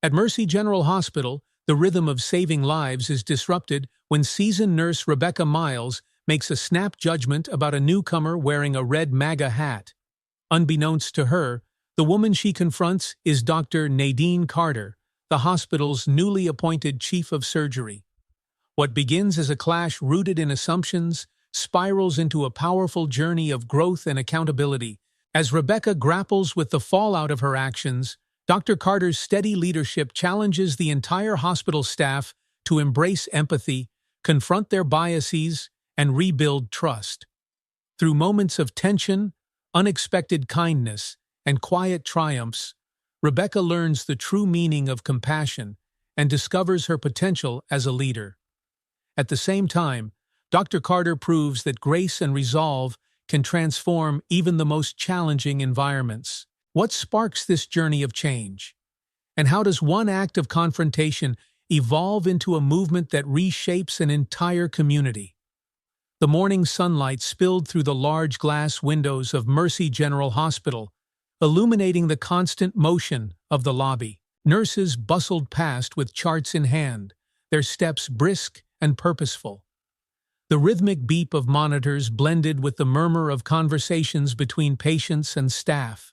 At Mercy General Hospital, the rhythm of saving lives is disrupted when seasoned nurse Rebecca Miles makes a snap judgment about a newcomer wearing a red MAGA hat. Unbeknownst to her, the woman she confronts is Dr. Nadine Carter, the hospital's newly appointed chief of surgery. What begins as a clash rooted in assumptions spirals into a powerful journey of growth and accountability. As Rebecca grapples with the fallout of her actions, Dr. Carter's steady leadership challenges the entire hospital staff to embrace empathy, confront their biases, and rebuild trust. Through moments of tension, unexpected kindness, and quiet triumphs, Rebecca learns the true meaning of compassion and discovers her potential as a leader. At the same time, Dr. Carter proves that grace and resolve can transform even the most challenging environments. What sparks this journey of change? And how does one act of confrontation evolve into a movement that reshapes an entire community? The morning sunlight spilled through the large glass windows of Mercy General Hospital, illuminating the constant motion of the lobby. Nurses bustled past with charts in hand, their steps brisk and purposeful. The rhythmic beep of monitors blended with the murmur of conversations between patients and staff.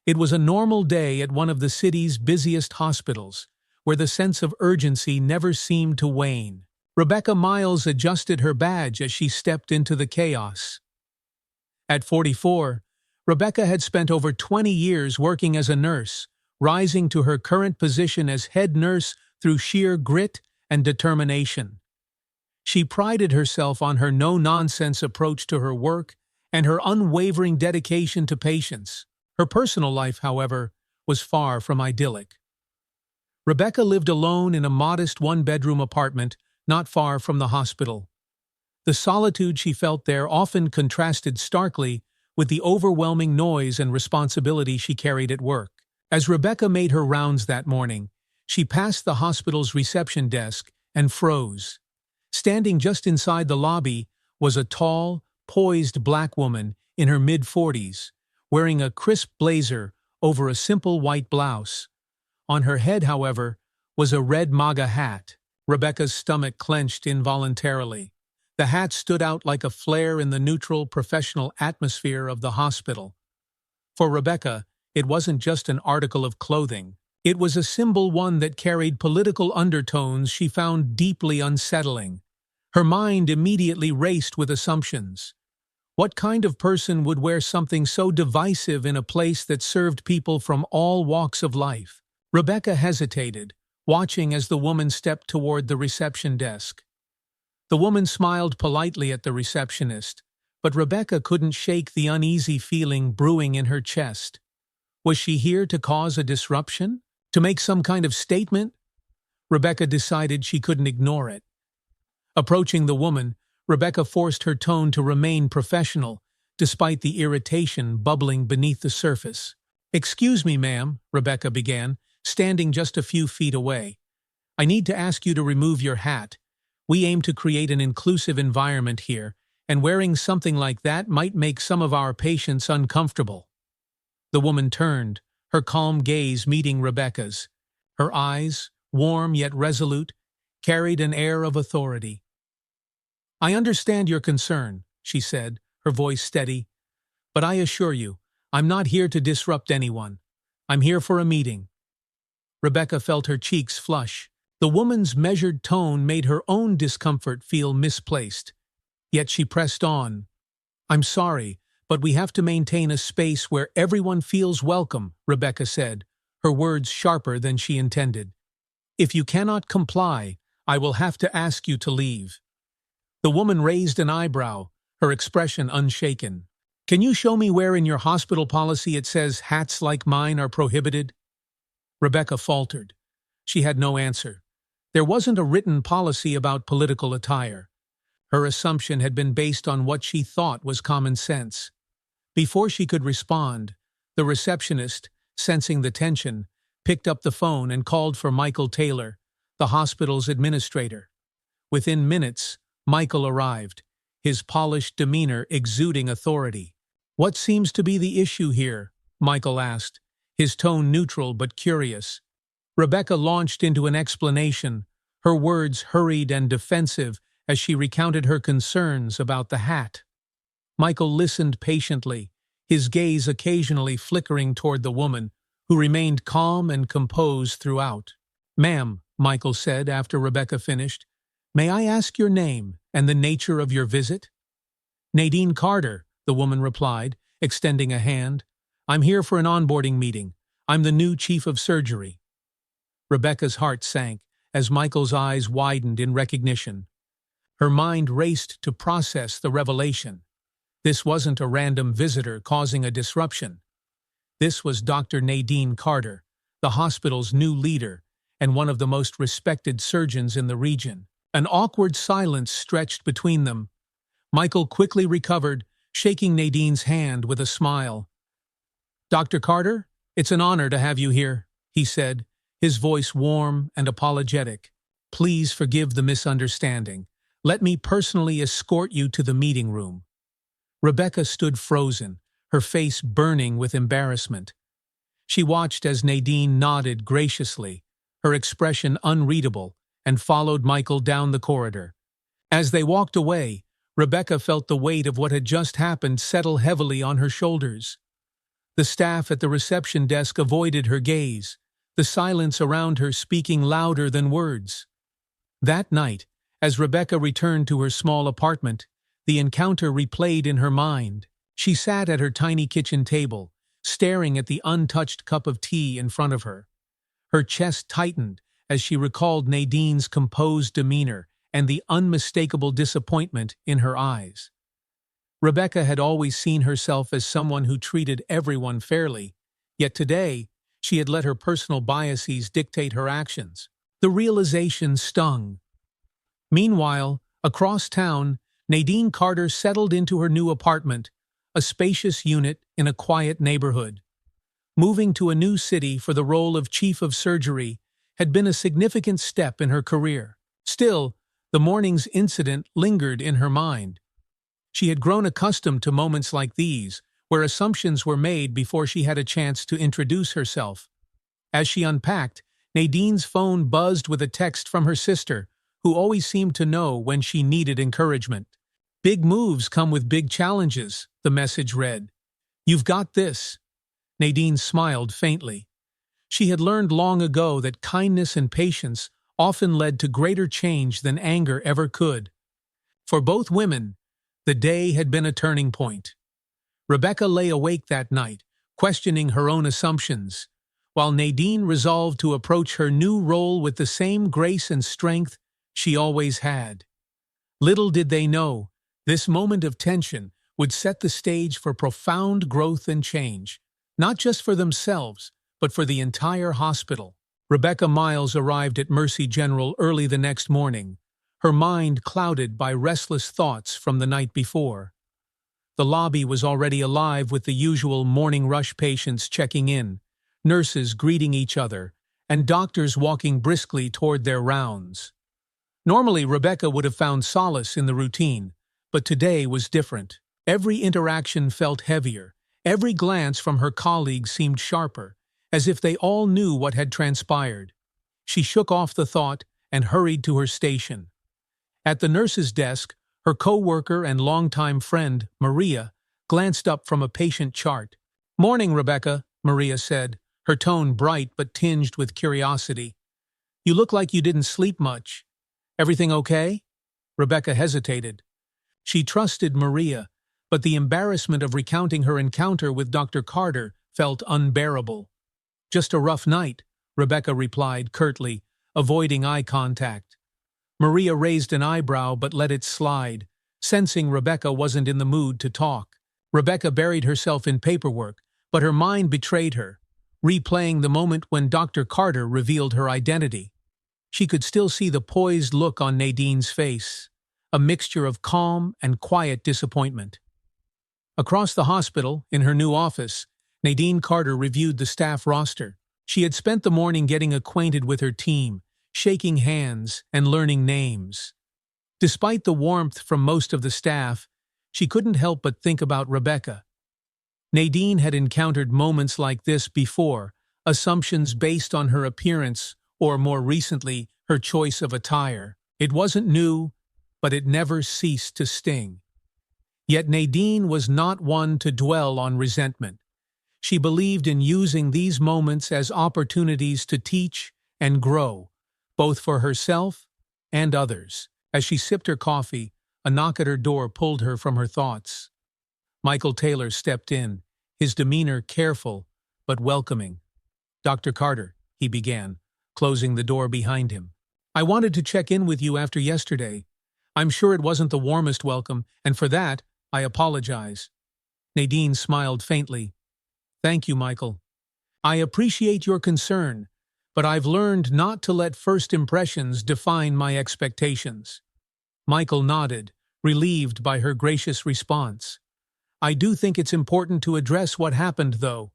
It was a normal day at one of the city's busiest hospitals, where the sense of urgency never seemed to wane. Rebecca Miles adjusted her badge as she stepped into the chaos. At 44, Rebecca had spent over 20 years working as a nurse, rising to her current position as head nurse through sheer grit and determination. She prided herself on her no-nonsense approach to her work and her unwavering dedication to patients. Her personal life, however, was far from idyllic. Rebecca lived alone in a modest one-bedroom apartment not far from the hospital. The solitude she felt there often contrasted starkly with the overwhelming noise and responsibility she carried at work. As Rebecca made her rounds that morning, she passed the hospital's reception desk and froze. Standing just inside the lobby was a tall, poised black woman in her mid-40s, wearing a crisp blazer over a simple white blouse. On her head, however, was a red MAGA hat. Rebecca's stomach clenched involuntarily. The hat stood out like a flare in the neutral, professional atmosphere of the hospital. For Rebecca, it wasn't just an article of clothing. It was a symbol, one that carried political undertones she found deeply unsettling. Her mind immediately raced with assumptions. What kind of person would wear something so divisive in a place that served people from all walks of life? Rebecca hesitated, watching as the woman stepped toward the reception desk. The woman smiled politely at the receptionist, but Rebecca couldn't shake the uneasy feeling brewing in her chest. Was she here to cause a disruption? To make some kind of statement? Rebecca decided she couldn't ignore it. Approaching the woman, Rebecca forced her tone to remain professional, despite the irritation bubbling beneath the surface. "Excuse me, ma'am," Rebecca began, standing just a few feet away. "I need to ask you to remove your hat. We aim to create an inclusive environment here, and wearing something like that might make some of our patients uncomfortable." The woman turned, her calm gaze meeting Rebecca's. Her eyes, warm yet resolute, carried an air of authority. "I understand your concern," she said, her voice steady, "but I assure you, I'm not here to disrupt anyone. I'm here for a meeting." Rebecca felt her cheeks flush. The woman's measured tone made her own discomfort feel misplaced. Yet she pressed on. "I'm sorry, but we have to maintain a space where everyone feels welcome," Rebecca said, her words sharper than she intended. "If you cannot comply, I will have to ask you to leave." The woman raised an eyebrow, her expression unshaken. "Can you show me where in your hospital policy it says hats like mine are prohibited?" Rebecca faltered. She had no answer. There wasn't a written policy about political attire. Her assumption had been based on what she thought was common sense. Before she could respond, the receptionist, sensing the tension, picked up the phone and called for Michael Taylor, the hospital's administrator. Within minutes, Michael arrived, his polished demeanor exuding authority. "What seems to be the issue here?" Michael asked, his tone neutral but curious. Rebecca launched into an explanation, her words hurried and defensive as she recounted her concerns about the hat. Michael listened patiently, his gaze occasionally flickering toward the woman, who remained calm and composed throughout. "Ma'am," Michael said after Rebecca finished, "may I ask your name and the nature of your visit?" "Nadine Carter," the woman replied, extending a hand. "I'm here for an onboarding meeting. I'm the new chief of surgery." Rebecca's heart sank as Michael's eyes widened in recognition. Her mind raced to process the revelation. This wasn't a random visitor causing a disruption. This was Dr. Nadine Carter, the hospital's new leader and one of the most respected surgeons in the region. An awkward silence stretched between them. Michael quickly recovered, shaking Nadine's hand with a smile. "Dr. Carter, it's an honor to have you here," he said, his voice warm and apologetic. "Please forgive the misunderstanding. Let me personally escort you to the meeting room." Rebecca stood frozen, her face burning with embarrassment. She watched as Nadine nodded graciously, her expression unreadable, and followed Michael down the corridor. As they walked away, Rebecca felt the weight of what had just happened settle heavily on her shoulders. The staff at the reception desk avoided her gaze, the silence around her speaking louder than words. That night, as Rebecca returned to her small apartment, the encounter replayed in her mind. She sat at her tiny kitchen table, staring at the untouched cup of tea in front of her. Her chest tightened as she recalled Nadine's composed demeanor and the unmistakable disappointment in her eyes. Rebecca had always seen herself as someone who treated everyone fairly, yet today she had let her personal biases dictate her actions. The realization stung. Meanwhile, across town, Nadine Carter settled into her new apartment, a spacious unit in a quiet neighborhood. Moving to a new city for the role of chief of surgery had been a significant step in her career. Still, the morning's incident lingered in her mind. She had grown accustomed to moments like these, where assumptions were made before she had a chance to introduce herself. As she unpacked, Nadine's phone buzzed with a text from her sister, who always seemed to know when she needed encouragement. "Big moves come with big challenges," the message read. "You've got this." Nadine smiled faintly. She had learned long ago that kindness and patience often led to greater change than anger ever could. For both women, the day had been a turning point. Rebecca lay awake that night, questioning her own assumptions, while Nadine resolved to approach her new role with the same grace and strength she always had. Little did they know, this moment of tension would set the stage for profound growth and change, not just for themselves, but for the entire hospital. Rebecca Miles arrived at Mercy General early the next morning, her mind clouded by restless thoughts from the night before. The lobby was already alive with the usual morning rush patients checking in, nurses greeting each other, and doctors walking briskly toward their rounds. Normally, Rebecca would have found solace in the routine, but today was different. Every interaction felt heavier, every glance from her colleagues seemed sharper, as if they all knew what had transpired. She shook off the thought and hurried to her station. At the nurse's desk, her co-worker and longtime friend, Maria, glanced up from a patient chart. "Morning, Rebecca," Maria said, her tone bright but tinged with curiosity. "You look like you didn't sleep much. Everything okay?" Rebecca hesitated. She trusted Maria, but the embarrassment of recounting her encounter with Dr. Carter felt unbearable. "Just a rough night," Rebecca replied curtly, avoiding eye contact. Maria raised an eyebrow but let it slide, sensing Rebecca wasn't in the mood to talk. Rebecca buried herself in paperwork, but her mind betrayed her, replaying the moment when Dr. Carter revealed her identity. She could still see the poised look on Nadine's face, a mixture of calm and quiet disappointment. Across the hospital, in her new office, Nadine Carter reviewed the staff roster. She had spent the morning getting acquainted with her team, shaking hands and learning names. Despite the warmth from most of the staff, she couldn't help but think about Rebecca. Nadine had encountered moments like this before, assumptions based on her appearance or, more recently, her choice of attire. It wasn't new, but it never ceased to sting. Yet Nadine was not one to dwell on resentment. She believed in using these moments as opportunities to teach and grow, both for herself and others. As she sipped her coffee, a knock at her door pulled her from her thoughts. Michael Taylor stepped in, his demeanor careful but welcoming. "Dr. Carter," he began, closing the door behind him. "I wanted to check in with you after yesterday. I'm sure it wasn't the warmest welcome, and for that, I apologize." Nadine smiled faintly. "Thank you, Michael. I appreciate your concern, but I've learned not to let first impressions define my expectations." Michael nodded, relieved by her gracious response. "I do think it's important to address what happened, though.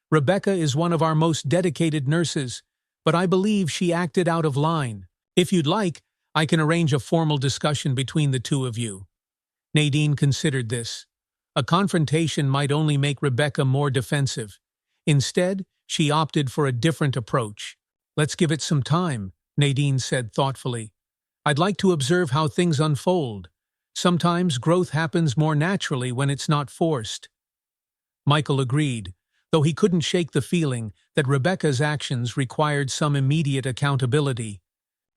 Rebecca is one of our most dedicated nurses, but I believe she acted out of line. If you'd like, I can arrange a formal discussion between the two of you." Nadine considered this. A confrontation might only make Rebecca more defensive. Instead, she opted for a different approach. "Let's give it some time," Nadine said thoughtfully. "I'd like to observe how things unfold. Sometimes growth happens more naturally when it's not forced." Michael agreed, though he couldn't shake the feeling that Rebecca's actions required some immediate accountability.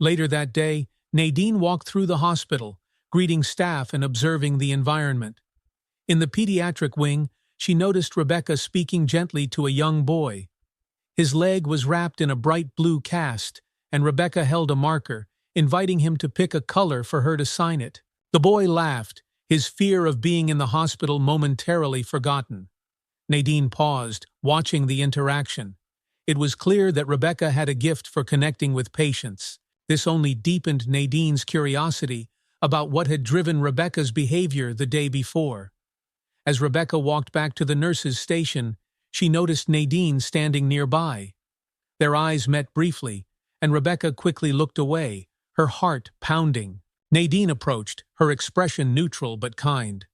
Later that day, Nadine walked through the hospital, greeting staff and observing the environment. In the pediatric wing, she noticed Rebecca speaking gently to a young boy. His leg was wrapped in a bright blue cast, and Rebecca held a marker, inviting him to pick a color for her to sign it. The boy laughed, his fear of being in the hospital momentarily forgotten. Nadine paused, watching the interaction. It was clear that Rebecca had a gift for connecting with patients. This only deepened Nadine's curiosity about what had driven Rebecca's behavior the day before. As Rebecca walked back to the nurse's station, she noticed Nadine standing nearby. Their eyes met briefly, and Rebecca quickly looked away, her heart pounding. Nadine approached, her expression neutral but kind.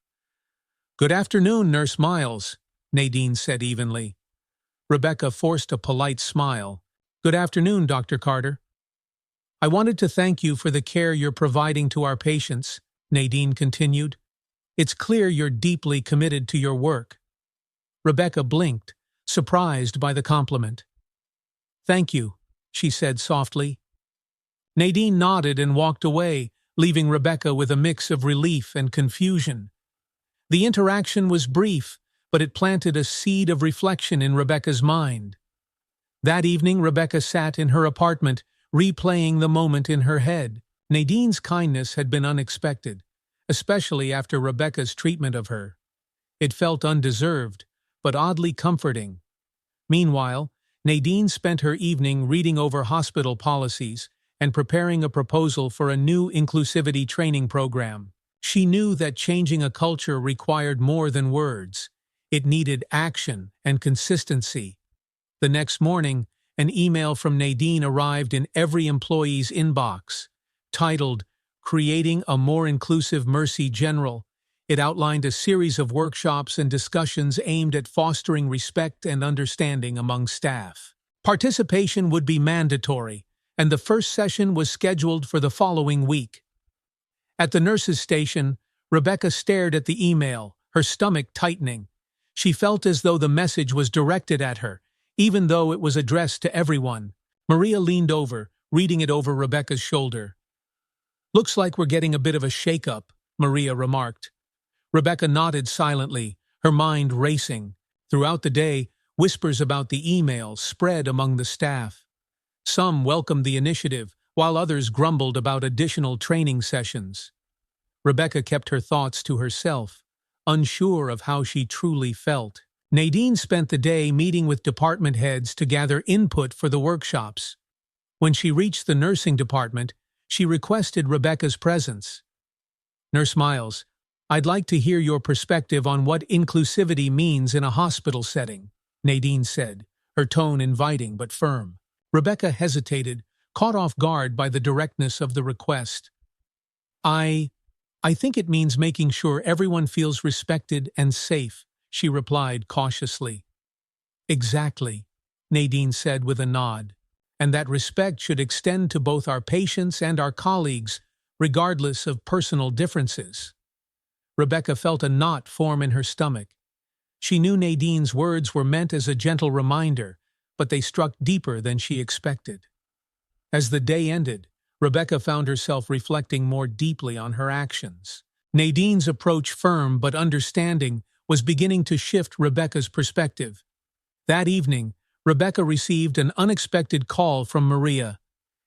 "Good afternoon, Nurse Miles," Nadine said evenly. Rebecca forced a polite smile. "Good afternoon, Dr. Carter." "I wanted to thank you for the care you're providing to our patients," Nadine continued. "It's clear you're deeply committed to your work." Rebecca blinked, surprised by the compliment. "Thank you," she said softly. Nadine nodded and walked away, leaving Rebecca with a mix of relief and confusion. The interaction was brief, but it planted a seed of reflection in Rebecca's mind. That evening, Rebecca sat in her apartment, replaying the moment in her head. Nadine's kindness had been unexpected, especially after Rebecca's treatment of her. It felt undeserved, but oddly comforting. Meanwhile, Nadine spent her evening reading over hospital policies and preparing a proposal for a new inclusivity training program. She knew that changing a culture required more than words. It needed action and consistency. The next morning, an email from Nadine arrived in every employee's inbox. Titled, "Creating a More Inclusive Mercy General," it outlined a series of workshops and discussions aimed at fostering respect and understanding among staff. Participation would be mandatory, and the first session was scheduled for the following week. At the nurse's station, Rebecca stared at the email, her stomach tightening. She felt as though the message was directed at her, even though it was addressed to everyone. Maria leaned over, reading it over Rebecca's shoulder. "Looks like we're getting a bit of a shake-up," Maria remarked. Rebecca nodded silently, her mind racing. Throughout the day, whispers about the email spread among the staff. Some welcomed the initiative, while others grumbled about additional training sessions. Rebecca kept her thoughts to herself, unsure of how she truly felt. Nadine spent the day meeting with department heads to gather input for the workshops. When she reached the nursing department, she requested Rebecca's presence. "Nurse Miles, I'd like to hear your perspective on what inclusivity means in a hospital setting," Nadine said, her tone inviting but firm. Rebecca hesitated, caught off guard by the directness of the request. I think it means making sure everyone feels respected and safe," she replied cautiously. "Exactly. Nadine said with a nod. And that respect should extend to both our patients and our colleagues, regardless of personal differences. Rebecca felt a knot form in her stomach. She knew Nadine's words were meant as a gentle reminder, but they struck deeper than she expected. As the day ended, Rebecca found herself reflecting more deeply on her actions. Nadine's approach, firm but understanding, was beginning to shift Rebecca's perspective. That evening, Rebecca received an unexpected call from Maria.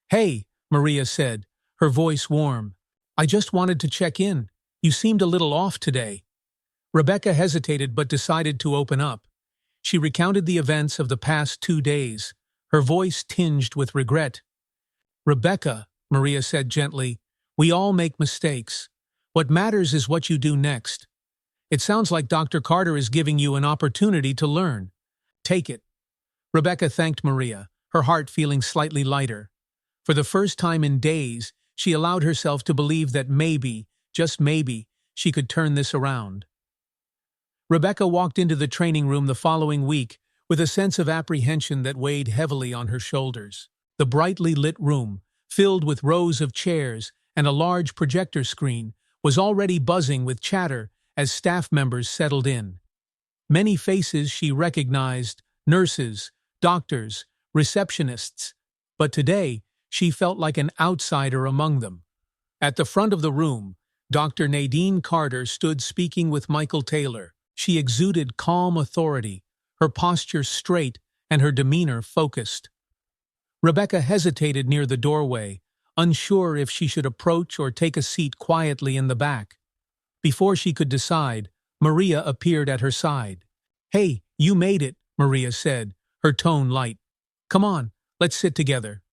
"Hey," Maria said, her voice warm. "I just wanted to check in. You seemed a little off today." Rebecca hesitated but decided to open up. She recounted the events of the past 2 days, her voice tinged with regret. "Rebecca," Maria said gently, "we all make mistakes. What matters is what you do next. It sounds like Dr. Carter is giving you an opportunity to learn. Take it." Rebecca thanked Maria, her heart feeling slightly lighter. For the first time in days, she allowed herself to believe that maybe, just maybe, she could turn this around. Rebecca walked into the training room the following week with a sense of apprehension that weighed heavily on her shoulders. The brightly lit room, filled with rows of chairs and a large projector screen, was already buzzing with chatter as staff members settled in. Many faces she recognized: nurses, doctors, receptionists, but today she felt like an outsider among them. At the front of the room, Dr. Nadine Carter stood speaking with Michael Taylor. She exuded calm authority, her posture straight and her demeanor focused. Rebecca hesitated near the doorway, unsure if she should approach or take a seat quietly in the back. Before she could decide, Maria appeared at her side. "Hey, you made it," Maria said, her tone light. "Come on, let's sit together."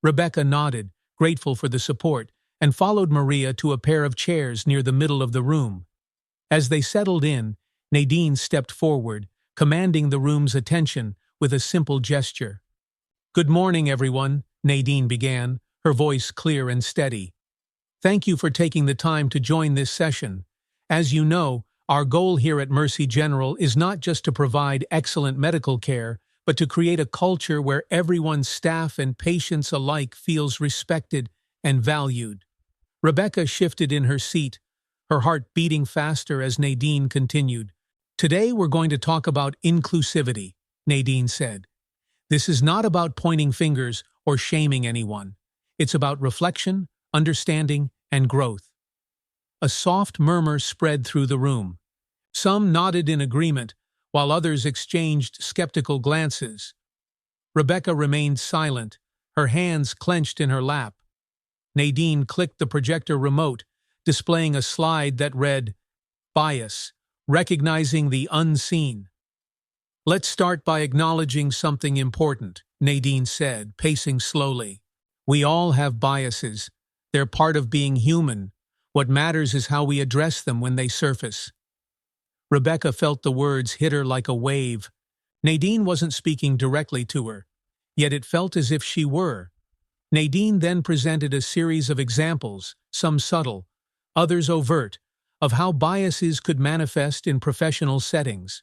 Rebecca nodded, grateful for the support, and followed Maria to a pair of chairs near the middle of the room. As they settled in, Nadine stepped forward, commanding the room's attention with a simple gesture. "Good morning, everyone," Nadine began, her voice clear and steady. "Thank you for taking the time to join this session. As you know, our goal here at Mercy General is not just to provide excellent medical care, but to create a culture where everyone, staff and patients alike, feels respected and valued." Rebecca shifted in her seat, her heart beating faster as Nadine continued. "Today we're going to talk about inclusivity," Nadine said. "This is not about pointing fingers or shaming anyone. It's about reflection, understanding, and growth." A soft murmur spread through the room. Some nodded in agreement, while others exchanged skeptical glances. Rebecca remained silent, her hands clenched in her lap. Nadine clicked the projector remote, displaying a slide that read, "Bias, recognizing the unseen." "Let's start by acknowledging something important," Nadine said, pacing slowly. "We all have biases. They're part of being human. What matters is how we address them when they surface." Rebecca felt the words hit her like a wave. Nadine wasn't speaking directly to her, yet it felt as if she were. Nadine then presented a series of examples, some subtle, others overt, of how biases could manifest in professional settings.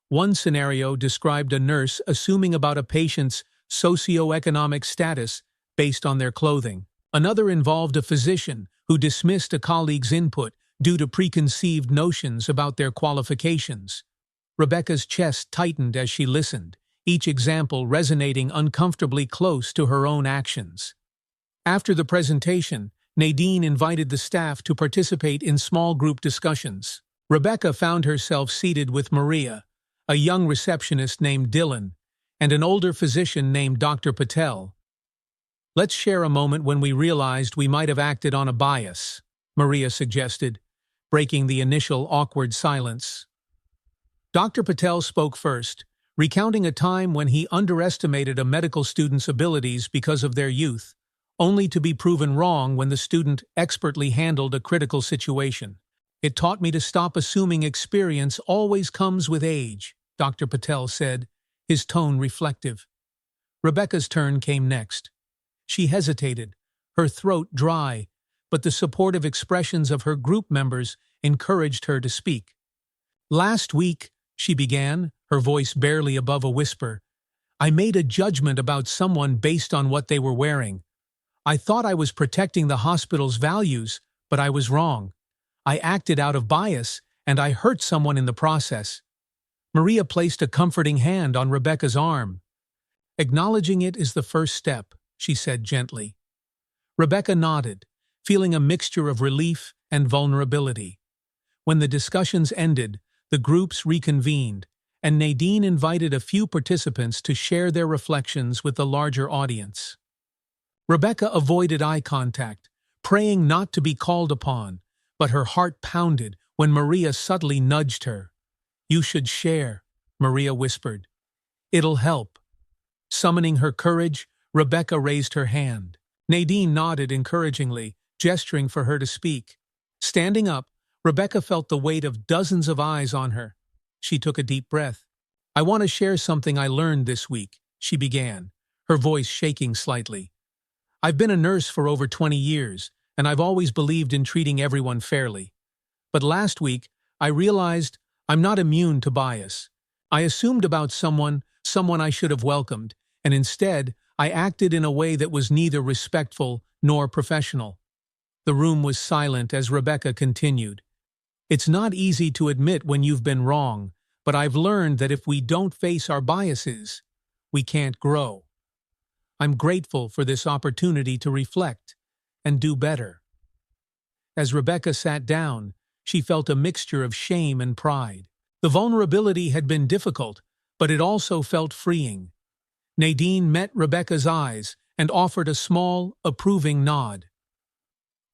One scenario described a nurse assuming about a patient's socioeconomic status based on their clothing. Another involved a physician who dismissed a colleague's input due to preconceived notions about their qualifications. Rebecca's chest tightened as she listened, each example resonating uncomfortably close to her own actions. After the presentation, Nadine invited the staff to participate in small group discussions. Rebecca found herself seated with Maria, a young receptionist named Dylan, and an older physician named Dr. Patel. "Let's share a moment when we realized we might have acted on a bias," Maria suggested, breaking the initial awkward silence. Dr. Patel spoke first, recounting a time when he underestimated a medical student's abilities because of their youth, only to be proven wrong when the student expertly handled a critical situation. "It taught me to stop assuming experience always comes with age," Dr. Patel said, his tone reflective. Rebecca's turn came next. She hesitated, her throat dry, but the supportive expressions of her group members encouraged her to speak. "Last week," she began, her voice barely above a whisper, I made a judgment about someone based on what they were wearing. I thought I was protecting the hospital's values, but I was wrong. I acted out of bias, and I hurt someone in the process. Maria placed a comforting hand on Rebecca's arm. Acknowledging it is the first step, she said gently. Rebecca nodded, feeling a mixture of relief and vulnerability. When the discussions ended, the groups reconvened, and Nadine invited a few participants to share their reflections with the larger audience. Rebecca avoided eye contact, praying not to be called upon, but her heart pounded when Maria subtly nudged her. "You should share," Maria whispered. "It'll help." Summoning her courage, Rebecca raised her hand. Nadine nodded encouragingly, gesturing for her to speak. Standing up, Rebecca felt the weight of dozens of eyes on her. She took a deep breath. "I want to share something I learned this week," she began, her voice shaking slightly. "I've been a nurse for over 20 years, and I've always believed in treating everyone fairly. But last week, I realized I'm not immune to bias. I assumed about someone I should have welcomed, and instead, I acted in a way that was neither respectful nor professional." The room was silent as Rebecca continued. "It's not easy to admit when you've been wrong, but I've learned that if we don't face our biases, we can't grow. I'm grateful for this opportunity to reflect and do better." As Rebecca sat down, she felt a mixture of shame and pride. The vulnerability had been difficult, but it also felt freeing. Nadine met Rebecca's eyes and offered a small, approving nod.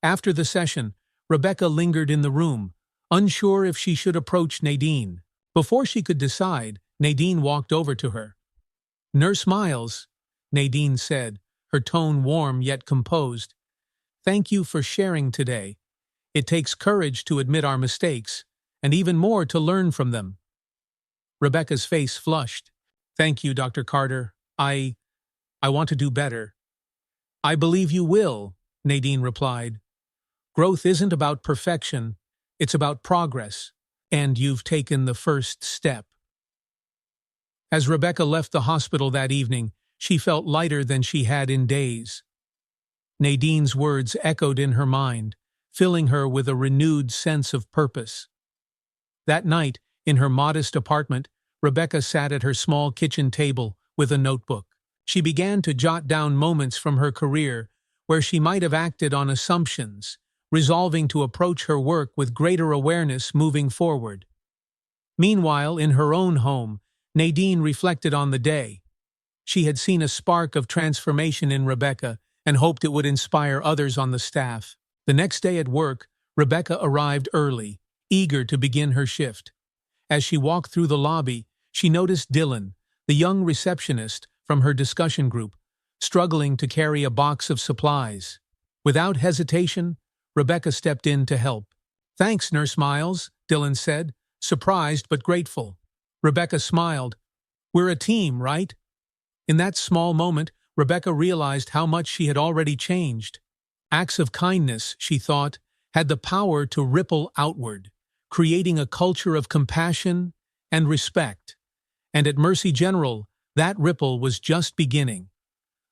After the session, Rebecca lingered in the room, unsure if she should approach Nadine. Before she could decide, Nadine walked over to her. "Nurse Miles," Nadine said, her tone warm yet composed. "Thank you for sharing today. It takes courage to admit our mistakes, and even more to learn from them." Rebecca's face flushed. "Thank you, Dr. Carter. I want to do better." "I believe you will," Nadine replied. "Growth isn't about perfection, it's about progress, and you've taken the first step." As Rebecca left the hospital that evening, she felt lighter than she had in days. Nadine's words echoed in her mind, filling her with a renewed sense of purpose. That night, in her modest apartment, Rebecca sat at her small kitchen table with a notebook. She began to jot down moments from her career where she might have acted on assumptions, resolving to approach her work with greater awareness moving forward. Meanwhile, in her own home, Nadine reflected on the day. She had seen a spark of transformation in Rebecca and hoped it would inspire others on the staff. The next day at work, Rebecca arrived early, eager to begin her shift. As she walked through the lobby, she noticed Dylan, the young receptionist from her discussion group, struggling to carry a box of supplies. Without hesitation, Rebecca stepped in to help. "Thanks, Nurse Miles," Dylan said, surprised but grateful. Rebecca smiled. "We're a team, right?" In that small moment, Rebecca realized how much she had already changed. Acts of kindness, she thought, had the power to ripple outward, creating a culture of compassion and respect. And at Mercy General, that ripple was just beginning.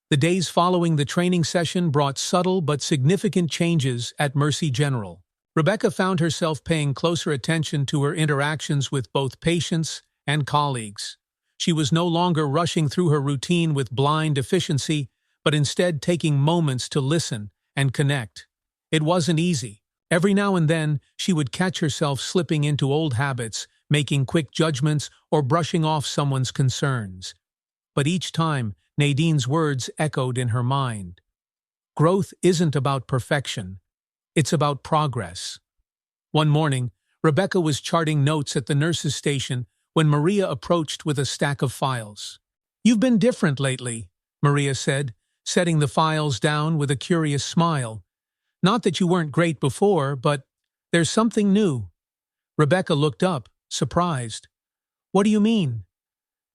The days following the training session brought subtle but significant changes at Mercy General. Rebecca found herself paying closer attention to her interactions with both patients and colleagues. She was no longer rushing through her routine with blind efficiency, but instead taking moments to listen and connect. It wasn't easy. Every now and then, she would catch herself slipping into old habits, making quick judgments or brushing off someone's concerns. But each time, Nadine's words echoed in her mind. Growth isn't about perfection. It's about progress. One morning, Rebecca was charting notes at the nurse's station when Maria approached with a stack of files. "You've been different lately," Maria said, setting the files down with a curious smile. "Not that you weren't great before, but there's something new." Rebecca looked up, surprised. "What do you mean?"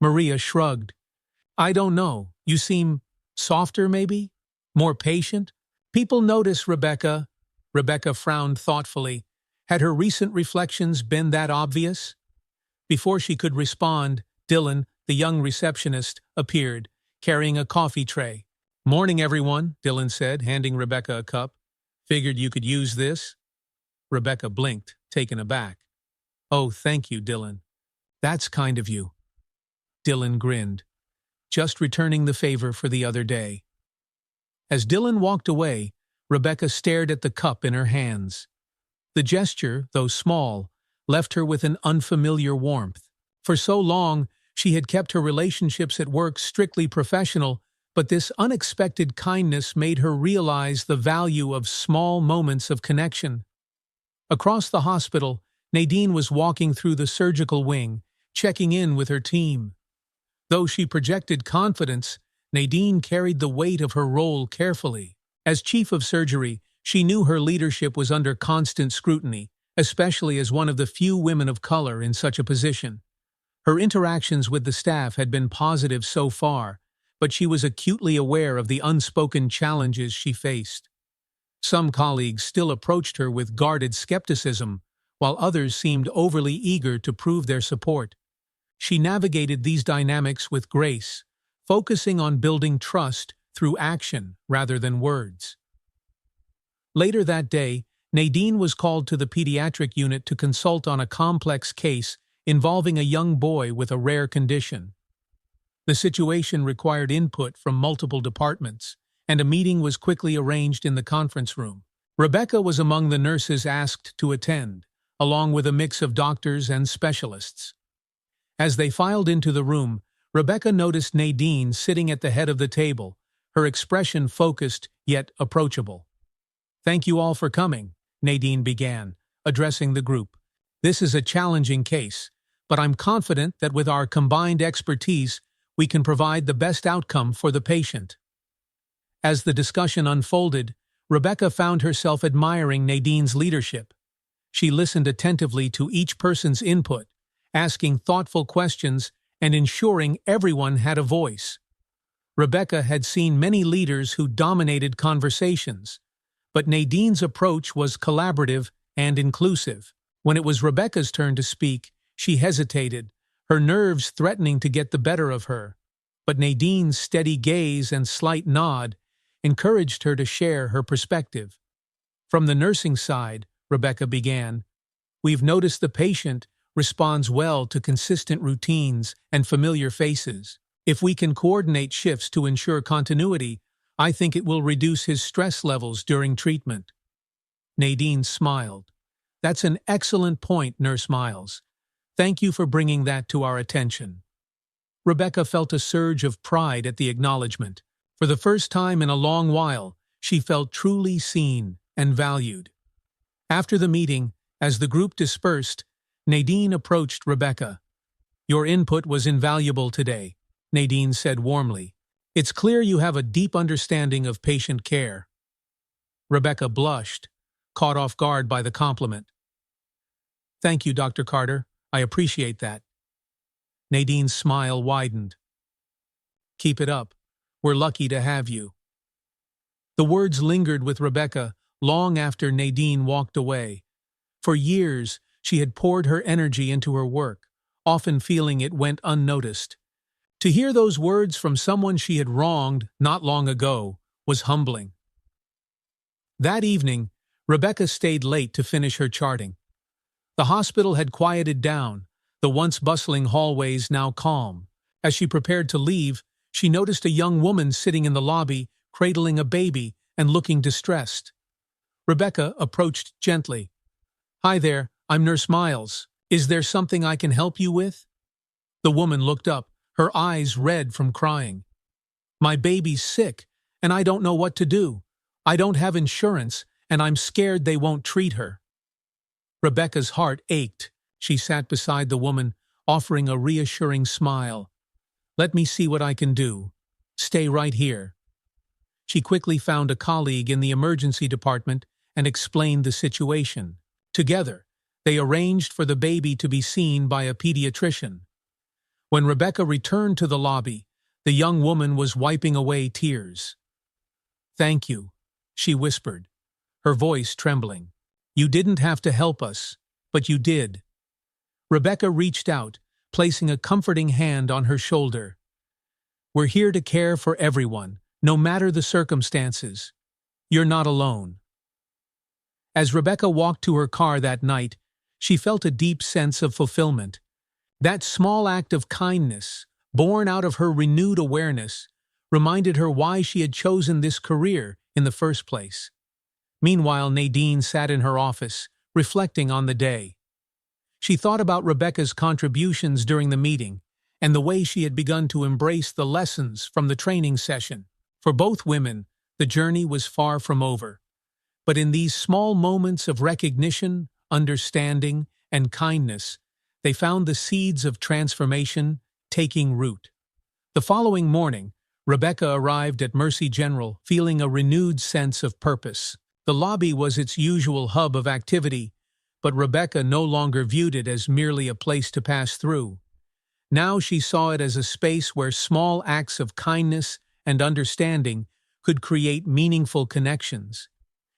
Maria shrugged. "I don't know. You seem softer, maybe? More patient?" "People notice, Rebecca." Rebecca frowned thoughtfully. Had her recent reflections been that obvious? Before she could respond, Dylan, the young receptionist, appeared, carrying a coffee tray. "Morning, everyone," Dylan said, handing Rebecca a cup. "Figured you could use this?" Rebecca blinked, taken aback. "Oh, thank you, Dylan. That's kind of you." Dylan grinned. "Just returning the favor for the other day." As Dylan walked away, Rebecca stared at the cup in her hands. The gesture, though small, left her with an unfamiliar warmth. For so long, she had kept her relationships at work strictly professional, but this unexpected kindness made her realize the value of small moments of connection. Across the hospital, Nadine was walking through the surgical wing, checking in with her team. Though she projected confidence, Nadine carried the weight of her role carefully. As chief of surgery, she knew her leadership was under constant scrutiny, especially as one of the few women of color in such a position. Her interactions with the staff had been positive so far, but she was acutely aware of the unspoken challenges she faced. Some colleagues still approached her with guarded skepticism, while others seemed overly eager to prove their support. She navigated these dynamics with grace, focusing on building trust through action rather than words. Later that day, Nadine was called to the pediatric unit to consult on a complex case involving a young boy with a rare condition. The situation required input from multiple departments, and a meeting was quickly arranged in the conference room. Rebecca was among the nurses asked to attend, along with a mix of doctors and specialists. As they filed into the room, Rebecca noticed Nadine sitting at the head of the table, her expression focused yet approachable. "Thank you all for coming," Nadine began, addressing the group. "This is a challenging case, but I'm confident that with our combined expertise, we can provide the best outcome for the patient." As the discussion unfolded, Rebecca found herself admiring Nadine's leadership. She listened attentively to each person's input, asking thoughtful questions and ensuring everyone had a voice. Rebecca had seen many leaders who dominated conversations, but Nadine's approach was collaborative and inclusive. When it was Rebecca's turn to speak, she hesitated, her nerves threatening to get the better of her. But Nadine's steady gaze and slight nod encouraged her to share her perspective. "From the nursing side," Rebecca began, "we've noticed the patient responds well to consistent routines and familiar faces. If we can coordinate shifts to ensure continuity, I think it will reduce his stress levels during treatment." Nadine smiled. "That's an excellent point, Nurse Miles. Thank you for bringing that to our attention." Rebecca felt a surge of pride at the acknowledgement. For the first time in a long while, she felt truly seen and valued. After the meeting, as the group dispersed, Nadine approached Rebecca. "Your input was invaluable today," Nadine said warmly. "It's clear you have a deep understanding of patient care." Rebecca blushed, caught off guard by the compliment. "Thank you, Dr. Carter. I appreciate that." Nadine's smile widened. "Keep it up. We're lucky to have you." The words lingered with Rebecca long after Nadine walked away. For years, she had poured her energy into her work, often feeling it went unnoticed. To hear those words from someone she had wronged not long ago was humbling. That evening, Rebecca stayed late to finish her charting. The hospital had quieted down, the once bustling hallways now calm. As she prepared to leave, she noticed a young woman sitting in the lobby, cradling a baby and looking distressed. Rebecca approached gently. "Hi there, I'm Nurse Miles. Is there something I can help you with?" The woman looked up, her eyes red from crying. "My baby's sick, and I don't know what to do. I don't have insurance, and I'm scared they won't treat her." Rebecca's heart ached. She sat beside the woman, offering a reassuring smile. "Let me see what I can do. Stay right here." She quickly found a colleague in the emergency department and explained the situation. Together, they arranged for the baby to be seen by a pediatrician. When Rebecca returned to the lobby, the young woman was wiping away tears. "Thank you," she whispered, her voice trembling. "You didn't have to help us, but you did." Rebecca reached out, placing a comforting hand on her shoulder. "We're here to care for everyone, no matter the circumstances. You're not alone." As Rebecca walked to her car that night, she felt a deep sense of fulfillment. That small act of kindness, born out of her renewed awareness, reminded her why she had chosen this career in the first place. Meanwhile, Nadine sat in her office, reflecting on the day. She thought about Rebecca's contributions during the meeting and the way she had begun to embrace the lessons from the training session. For both women, the journey was far from over. But in these small moments of recognition, understanding, and kindness, they found the seeds of transformation taking root. The following morning, Rebecca arrived at Mercy General feeling a renewed sense of purpose. The lobby was its usual hub of activity, but Rebecca no longer viewed it as merely a place to pass through. Now she saw it as a space where small acts of kindness and understanding could create meaningful connections.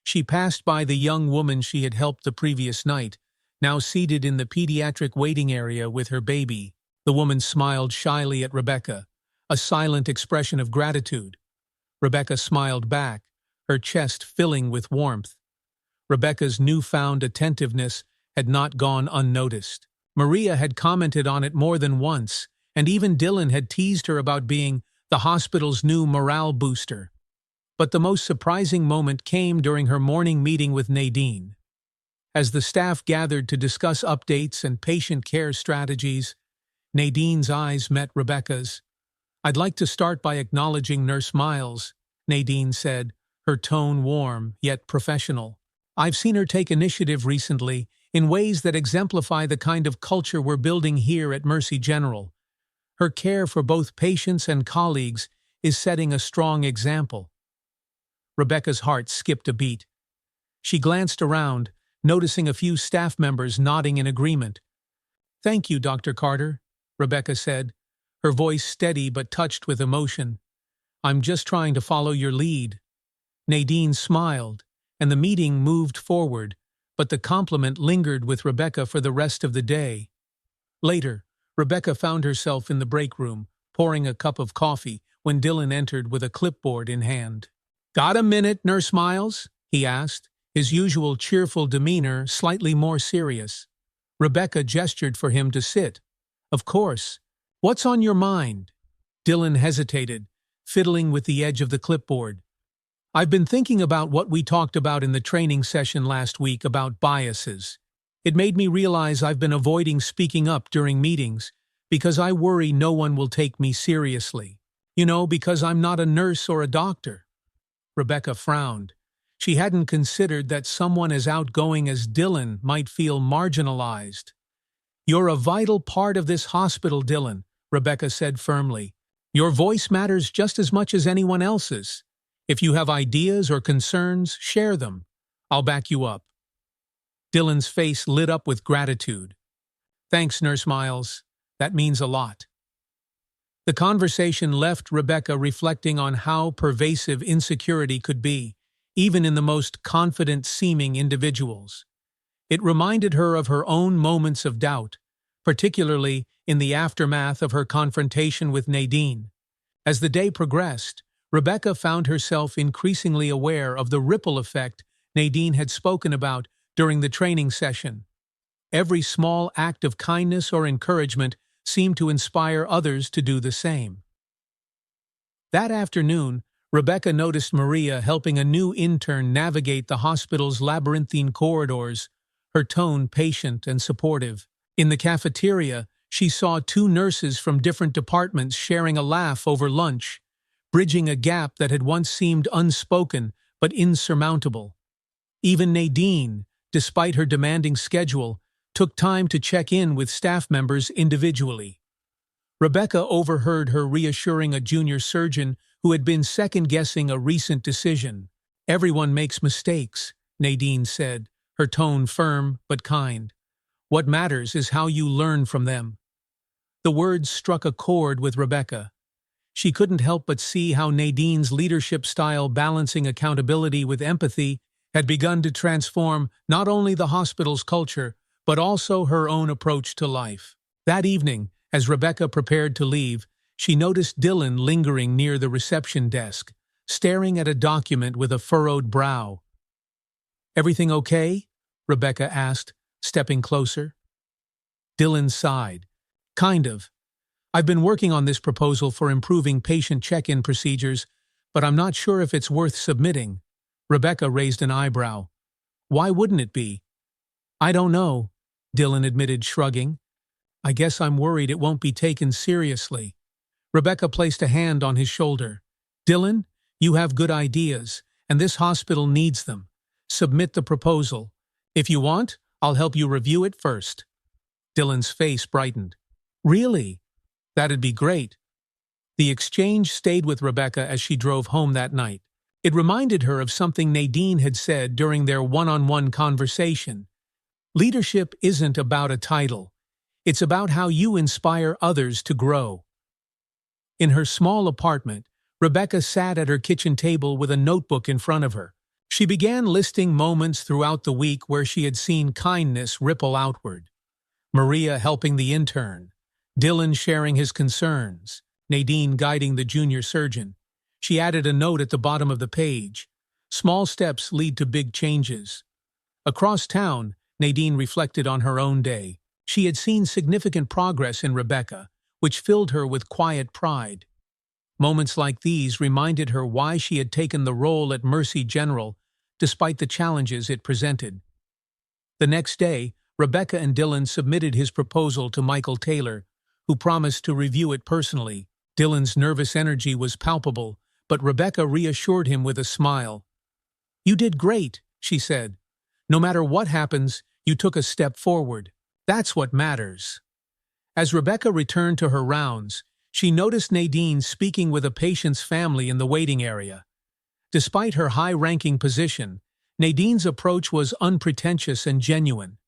She passed by the young woman she had helped the previous night, now seated in the pediatric waiting area with her baby. The woman smiled shyly at Rebecca, a silent expression of gratitude. Rebecca smiled back, her chest filling with warmth. Rebecca's newfound attentiveness had not gone unnoticed. Maria had commented on it more than once, and even Dylan had teased her about being the hospital's new morale booster. But the most surprising moment came during her morning meeting with Nadine. As the staff gathered to discuss updates and patient care strategies, Nadine's eyes met Rebecca's. "I'd like to start by acknowledging Nurse Miles," Nadine said, her tone warm yet professional. "I've seen her take initiative recently in ways that exemplify the kind of culture we're building here at Mercy General. Her care for both patients and colleagues is setting a strong example." Rebecca's heart skipped a beat. She glanced around, noticing a few staff members nodding in agreement. "Thank you, Dr. Carter," Rebecca said, her voice steady but touched with emotion. "I'm just trying to follow your lead." Nadine smiled, and the meeting moved forward, but the compliment lingered with Rebecca for the rest of the day. Later, Rebecca found herself in the break room, pouring a cup of coffee, when Dylan entered with a clipboard in hand. "Got a minute, Nurse Miles?" he asked, his usual cheerful demeanor slightly more serious. Rebecca gestured for him to sit. "Of course. What's on your mind?" Dylan hesitated, fiddling with the edge of the clipboard. "I've been thinking about what we talked about in the training session last week about biases. It made me realize I've been avoiding speaking up during meetings because I worry no one will take me seriously. Because I'm not a nurse or a doctor." Rebecca frowned. She hadn't considered that someone as outgoing as Dylan might feel marginalized. "You're a vital part of this hospital, Dylan," Rebecca said firmly. "Your voice matters just as much as anyone else's. If you have ideas or concerns, share them. I'll back you up." Dylan's face lit up with gratitude. "Thanks, Nurse Miles. That means a lot." The conversation left Rebecca reflecting on how pervasive insecurity could be, even in the most confident-seeming individuals. It reminded her of her own moments of doubt, particularly in the aftermath of her confrontation with Nadine. As the day progressed, Rebecca found herself increasingly aware of the ripple effect Nadine had spoken about during the training session. Every small act of kindness or encouragement seemed to inspire others to do the same. That afternoon, Rebecca noticed Maria helping a new intern navigate the hospital's labyrinthine corridors, her tone patient and supportive. In the cafeteria, she saw two nurses from different departments sharing a laugh over lunch, bridging a gap that had once seemed unspoken but insurmountable. Even Nadine, despite her demanding schedule, took time to check in with staff members individually. Rebecca overheard her reassuring a junior surgeon who had been second-guessing a recent decision. "Everyone makes mistakes," Nadine said, her tone firm but kind. "What matters is how you learn from them." The words struck a chord with Rebecca. She couldn't help but see how Nadine's leadership style, balancing accountability with empathy, had begun to transform not only the hospital's culture, but also her own approach to life. That evening, As Rebecca prepared to leave, she noticed Dylan lingering near the reception desk, staring at a document with a furrowed brow. "Everything okay?" Rebecca asked, stepping closer. Dylan sighed. "Kind of. I've been working on this proposal for improving patient check-in procedures, but I'm not sure if it's worth submitting." Rebecca raised an eyebrow. "Why wouldn't it be?" "I don't know," Dylan admitted, shrugging. "I guess I'm worried it won't be taken seriously." Rebecca placed a hand on his shoulder. "Dylan, you have good ideas, and this hospital needs them. Submit the proposal. If you want, I'll help you review it first." Dylan's face brightened. "Really? That'd be great." The exchange stayed with Rebecca as she drove home that night. It reminded her of something Nadine had said during their one-on-one conversation. Leadership isn't about a title. It's about how you inspire others to grow. In her small apartment, Rebecca sat at her kitchen table with a notebook in front of her. She began listing moments throughout the week where she had seen kindness ripple outward. Maria helping the intern, Dylan sharing his concerns, Nadine guiding the junior surgeon. She added a note at the bottom of the page. "Small steps lead to big changes." Across town, Nadine reflected on her own day. She had seen significant progress in Rebecca, which filled her with quiet pride. Moments like these reminded her why she had taken the role at Mercy General, despite the challenges it presented. The next day, Rebecca and Dylan submitted his proposal to Michael Taylor, who promised to review it personally. Dylan's nervous energy was palpable, but Rebecca reassured him with a smile. "You did great," she said. "No matter what happens, you took a step forward. That's what matters." As Rebecca returned to her rounds, she noticed Nadine speaking with a patient's family in the waiting area. Despite her high-ranking position, Nadine's approach was unpretentious and genuine.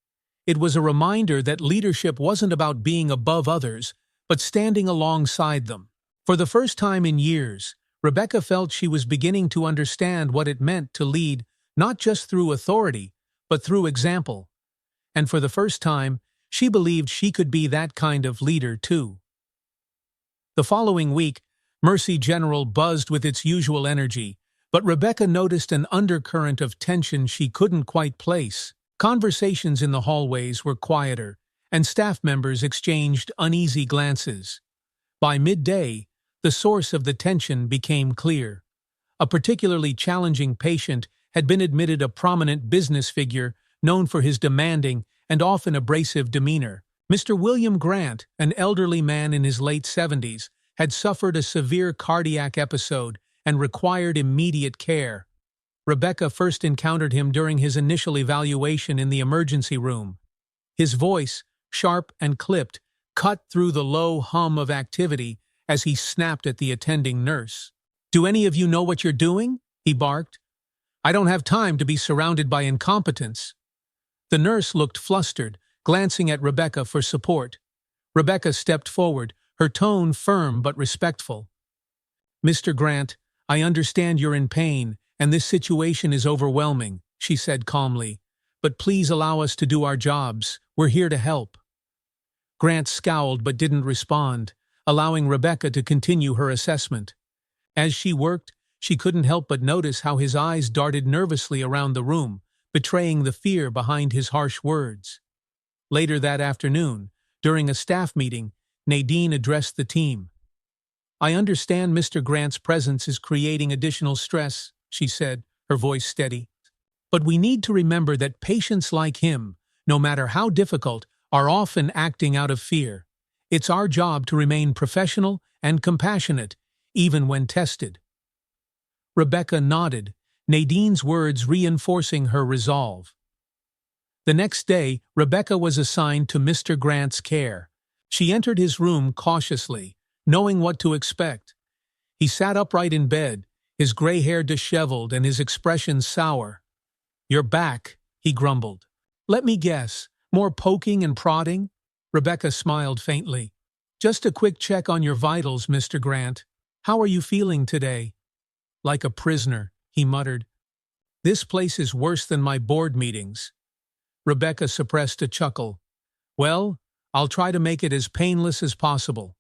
It was a reminder that leadership wasn't about being above others, but standing alongside them. For the first time in years, Rebecca felt she was beginning to understand what it meant to lead not just through authority, but through example. And for the first time, she believed she could be that kind of leader too. The following week, Mercy General buzzed with its usual energy, but Rebecca noticed an undercurrent of tension she couldn't quite place. Conversations in the hallways were quieter, and staff members exchanged uneasy glances. By midday, the source of the tension became clear. A particularly challenging patient had been admitted, a prominent business figure known for his demanding and often abrasive demeanor. Mr. William Grant, an elderly man in his late 70s, had suffered a severe cardiac episode and required immediate care. Rebecca first encountered him during his initial evaluation in the emergency room. His voice, sharp and clipped, cut through the low hum of activity as he snapped at the attending nurse. "Do any of you know what you're doing?" he barked. "I don't have time to be surrounded by incompetence." The nurse looked flustered, glancing at Rebecca for support. Rebecca stepped forward, her tone firm but respectful. "Mr. Grant, I understand you're in pain, and this situation is overwhelming," she said calmly. "But please allow us to do our jobs. We're here to help." Grant scowled but didn't respond, allowing Rebecca to continue her assessment. As she worked, she couldn't help but notice how his eyes darted nervously around the room, betraying the fear behind his harsh words. Later that afternoon, during a staff meeting, Nadine addressed the team. "I understand Mr. Grant's presence is creating additional stress," she said, her voice steady. "But we need to remember that patients like him, no matter how difficult, are often acting out of fear. It's our job to remain professional and compassionate, even when tested." Rebecca nodded, Nadine's words reinforcing her resolve. The next day, Rebecca was assigned to Mr. Grant's care. She entered his room cautiously, knowing what to expect. He sat upright in bed, his gray hair disheveled and his expression sour. "You're back," he grumbled. "Let me guess, more poking and prodding?" Rebecca smiled faintly. "Just a quick check on your vitals, Mr. Grant. How are you feeling today?" "Like a prisoner," he muttered. "This place is worse than my board meetings." Rebecca suppressed a chuckle. "Well, I'll try to make it as painless as possible.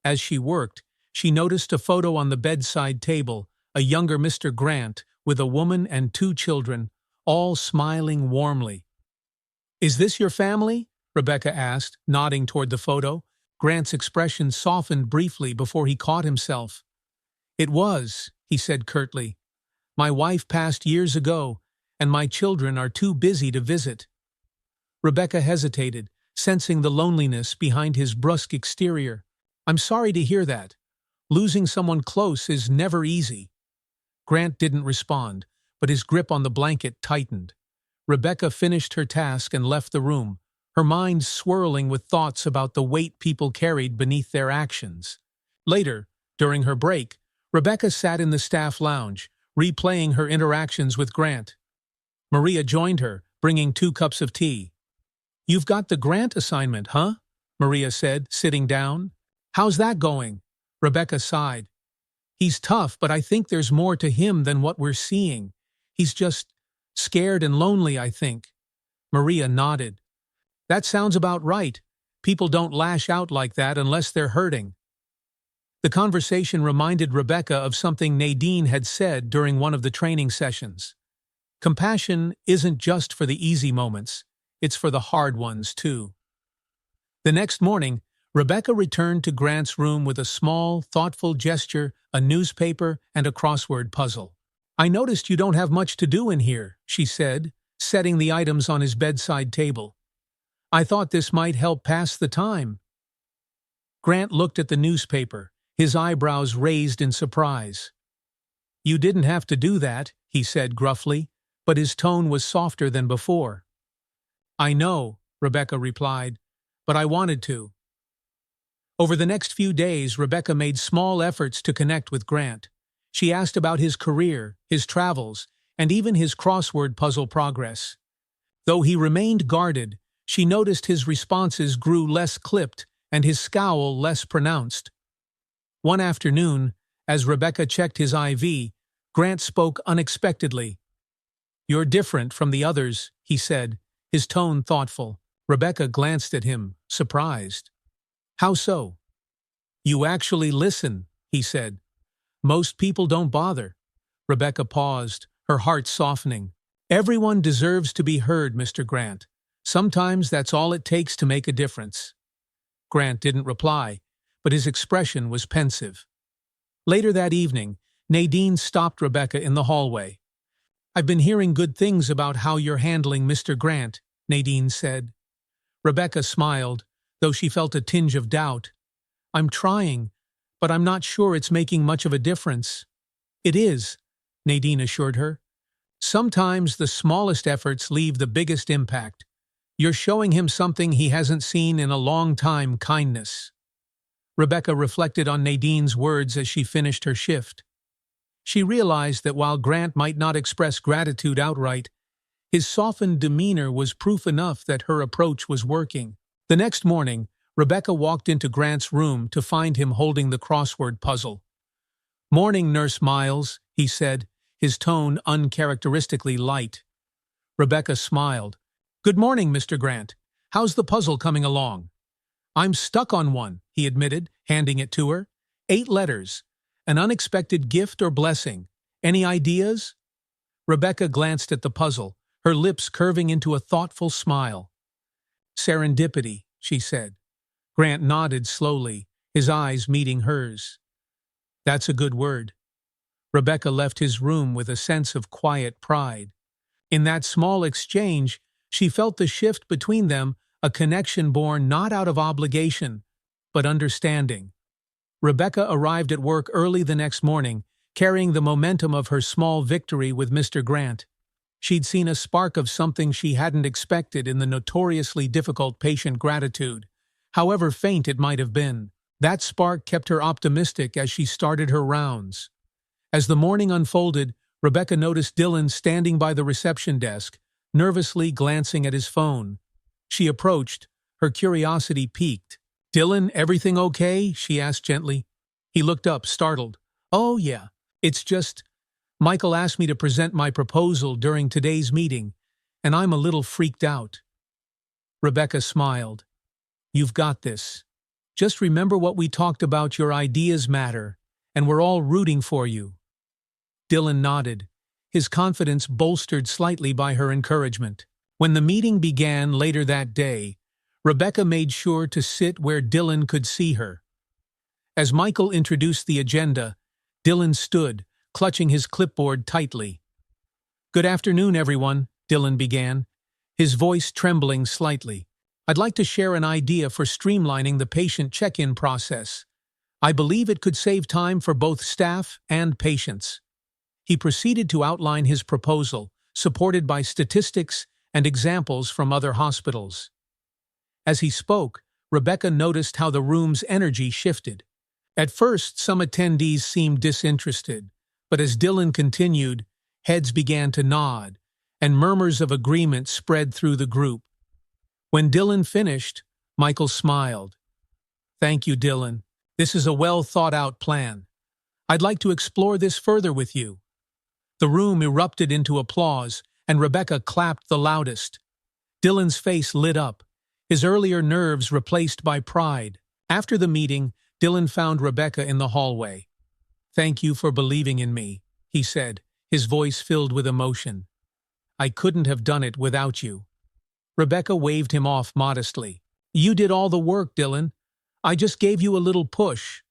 As she worked, she noticed a photo on the bedside table, a younger Mr. Grant with a woman and 2 children, all smiling warmly. "Is this your family?" Rebecca asked, nodding toward the photo. Grant's expression softened briefly before he caught himself. "It was," he said curtly. "My wife passed years ago, and my children are too busy to visit." Rebecca hesitated, sensing the loneliness behind his brusque exterior. "I'm sorry to hear that. Losing someone close is never easy." Grant didn't respond, but his grip on the blanket tightened. Rebecca finished her task and left the room, her mind swirling with thoughts about the weight people carried beneath their actions. Later, during her break, Rebecca sat in the staff lounge, replaying her interactions with Grant. Maria joined her, bringing 2 cups of tea. "You've got the Grant assignment, huh?" Maria said, sitting down. "How's that going?" Rebecca sighed. "He's tough, but I think there's more to him than what we're seeing. He's just scared and lonely, I think." Maria nodded. "That sounds about right. People don't lash out like that unless they're hurting." The conversation reminded Rebecca of something Nadine had said during one of the training sessions. Compassion isn't just for the easy moments, it's for the hard ones too. The next morning, Rebecca returned to Grant's room with a small, thoughtful gesture, a newspaper, and a crossword puzzle. "I noticed you don't have much to do in here," she said, setting the items on his bedside table. "I thought this might help pass the time." Grant looked at the newspaper, his eyebrows raised in surprise. "You didn't have to do that," he said gruffly, but his tone was softer than before. "I know," Rebecca replied, "but I wanted to." Over the next few days, Rebecca made small efforts to connect with Grant. She asked about his career, his travels, and even his crossword puzzle progress. Though he remained guarded, she noticed his responses grew less clipped and his scowl less pronounced. One afternoon, as Rebecca checked his IV, Grant spoke unexpectedly. "You're different from the others," he said, his tone thoughtful. Rebecca glanced at him, surprised. "How so?" "You actually listen," he said. "Most people don't bother." Rebecca paused, her heart softening. "Everyone deserves to be heard, Mr. Grant. Sometimes that's all it takes to make a difference." Grant didn't reply, but his expression was pensive. Later that evening, Nadine stopped Rebecca in the hallway. "I've been hearing good things about how you're handling Mr. Grant," Nadine said. Rebecca smiled, though she felt a tinge of doubt. "I'm trying, but I'm not sure it's making much of a difference." "It is," Nadine assured her. "Sometimes the smallest efforts leave the biggest impact. You're showing him something he hasn't seen in a long time, kindness." Rebecca reflected on Nadine's words as she finished her shift. She realized that while Grant might not express gratitude outright, his softened demeanor was proof enough that her approach was working. The next morning, Rebecca walked into Grant's room to find him holding the crossword puzzle. "Morning, Nurse Miles," he said, his tone uncharacteristically light. Rebecca smiled. "Good morning, Mr. Grant. How's the puzzle coming along?" "I'm stuck on one," he admitted, handing it to her. 8 letters. An unexpected gift or blessing. Any ideas?" Rebecca glanced at the puzzle, her lips curving into a thoughtful smile. "Serendipity," she said. Grant nodded slowly, his eyes meeting hers. "That's a good word." Rebecca left his room with a sense of quiet pride. In that small exchange, she felt the shift between them, a connection born not out of obligation, but understanding. Rebecca arrived at work early the next morning, carrying the momentum of her small victory with Mr. Grant. She'd seen a spark of something she hadn't expected in the notoriously difficult patient gratitude, however faint it might have been. That spark kept her optimistic as she started her rounds. As the morning unfolded, Rebecca noticed Dylan standing by the reception desk, nervously glancing at his phone. She approached, her curiosity piqued. "Dylan, everything okay?" she asked gently. He looked up, startled. "Oh, yeah. It's just, Michael asked me to present my proposal during today's meeting, and I'm a little freaked out." Rebecca smiled. You've got this. Just remember what we talked about, your ideas matter, and we're all rooting for you. Dylan nodded, his confidence bolstered slightly by her encouragement. When the meeting began later that day, Rebecca made sure to sit where Dylan could see her. As Michael introduced the agenda, Dylan stood, clutching his clipboard tightly. "Good afternoon, everyone," Dylan began, his voice trembling slightly. "I'd like to share an idea for streamlining the patient check-in process. I believe it could save time for both staff and patients." He proceeded to outline his proposal, supported by statistics and examples from other hospitals. As he spoke, Rebecca noticed how the room's energy shifted. At first, some attendees seemed disinterested, but as Dylan continued, heads began to nod, and murmurs of agreement spread through the group. When Dylan finished, Michael smiled. "Thank you, Dylan. This is a well-thought-out plan. I'd like to explore this further with you." The room erupted into applause, and Rebecca clapped the loudest. Dylan's face lit up, his earlier nerves replaced by pride. After the meeting, Dylan found Rebecca in the hallway. "Thank you for believing in me," he said, his voice filled with emotion. "I couldn't have done it without you." Rebecca waved him off modestly. "You did all the work, Dylan. I just gave you a little push."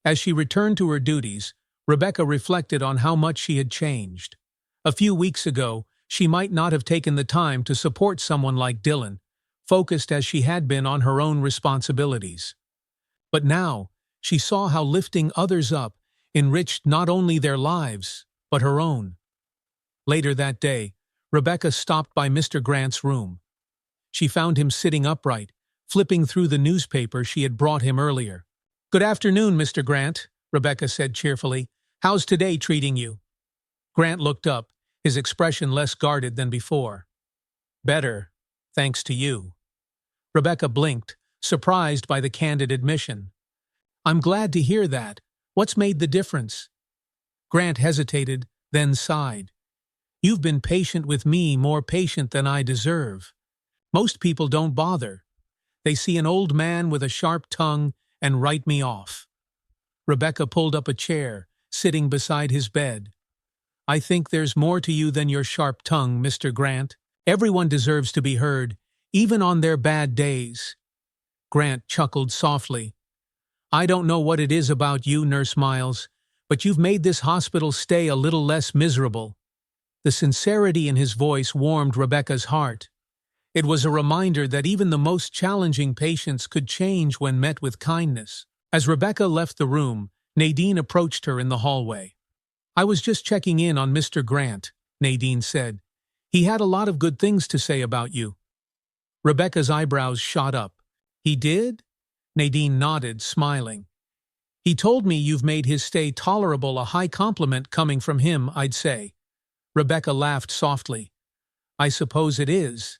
As she returned to her duties, Rebecca reflected on how much she had changed. A few weeks ago, she might not have taken the time to support someone like Dylan, focused as she had been on her own responsibilities. But now, she saw how lifting others up enriched not only their lives, but her own. Later that day, Rebecca stopped by Mr. Grant's room. She found him sitting upright, flipping through the newspaper she had brought him earlier. "Good afternoon, Mr. Grant," Rebecca said cheerfully. "How's today treating you?" Grant looked up, his expression less guarded than before. "Better, thanks to you." Rebecca blinked, surprised by the candid admission. "I'm glad to hear that. What's made the difference?" Grant hesitated, then sighed. "You've been patient with me, more patient than I deserve. Most people don't bother. They see an old man with a sharp tongue and write me off." Rebecca pulled up a chair, sitting beside his bed. "I think there's more to you than your sharp tongue, Mr. Grant. Everyone deserves to be heard, even on their bad days." Grant chuckled softly. "I don't know what it is about you, Nurse Miles, but you've made this hospital stay a little less miserable." The sincerity in his voice warmed Rebecca's heart. It was a reminder that even the most challenging patients could change when met with kindness. As Rebecca left the room, Nadine approached her in the hallway. "I was just checking in on Mr. Grant," Nadine said. "He had a lot of good things to say about you." Rebecca's eyebrows shot up. "He did?" Nadine nodded, smiling. "He told me you've made his stay tolerable, a high compliment coming from him, I'd say." Rebecca laughed softly. "I suppose it is."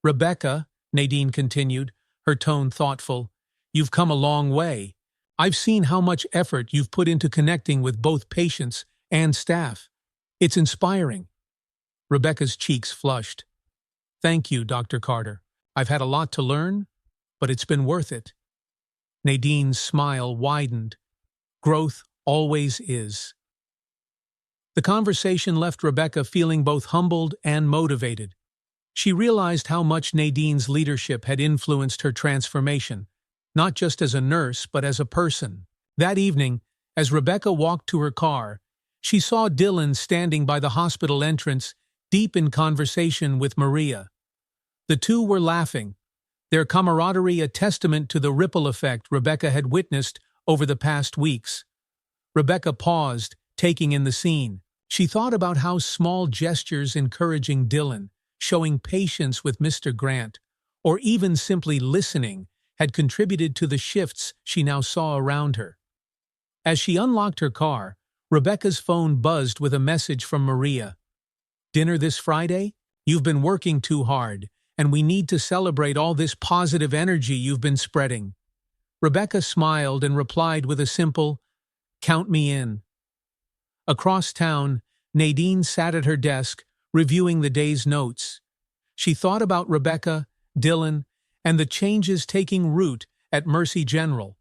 "Rebecca," Nadine continued, her tone thoughtful, "you've come a long way. I've seen how much effort you've put into connecting with both patients and staff. It's inspiring." Rebecca's cheeks flushed. "Thank you, Dr. Carter. I've had a lot to learn, but it's been worth it." Nadine's smile widened. "Growth always is." The conversation left Rebecca feeling both humbled and motivated. She realized how much Nadine's leadership had influenced her transformation, not just as a nurse, but as a person. That evening, as Rebecca walked to her car, she saw Dylan standing by the hospital entrance, deep in conversation with Maria. The two were laughing, their camaraderie a testament to the ripple effect Rebecca had witnessed over the past weeks. Rebecca paused, taking in the scene. She thought about how small gestures encouraging Dylan, showing patience with Mr. Grant, or even simply listening, had contributed to the shifts she now saw around her. As she unlocked her car, Rebecca's phone buzzed with a message from Maria. "Dinner this Friday? You've been working too hard, and we need to celebrate all this positive energy you've been spreading." Rebecca smiled and replied with a simple, "Count me in." Across town, Nadine sat at her desk, reviewing the day's notes. She thought about Rebecca, Dylan, and the changes taking root at Mercy General.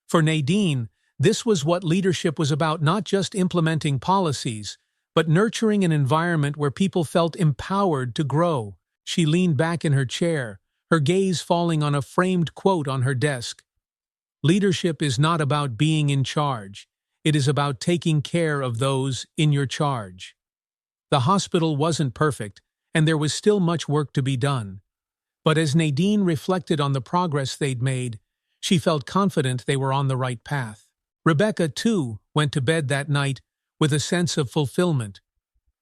For Nadine, this was what leadership was about, not just implementing policies, but nurturing an environment where people felt empowered to grow. She leaned back in her chair, her gaze falling on a framed quote on her desk. Leadership is not about being in charge. It is about taking care of those in your charge. The hospital wasn't perfect, and there was still much work to be done. But as Nadine reflected on the progress they'd made, she felt confident they were on the right path. Rebecca, too, went to bed that night with a sense of fulfillment.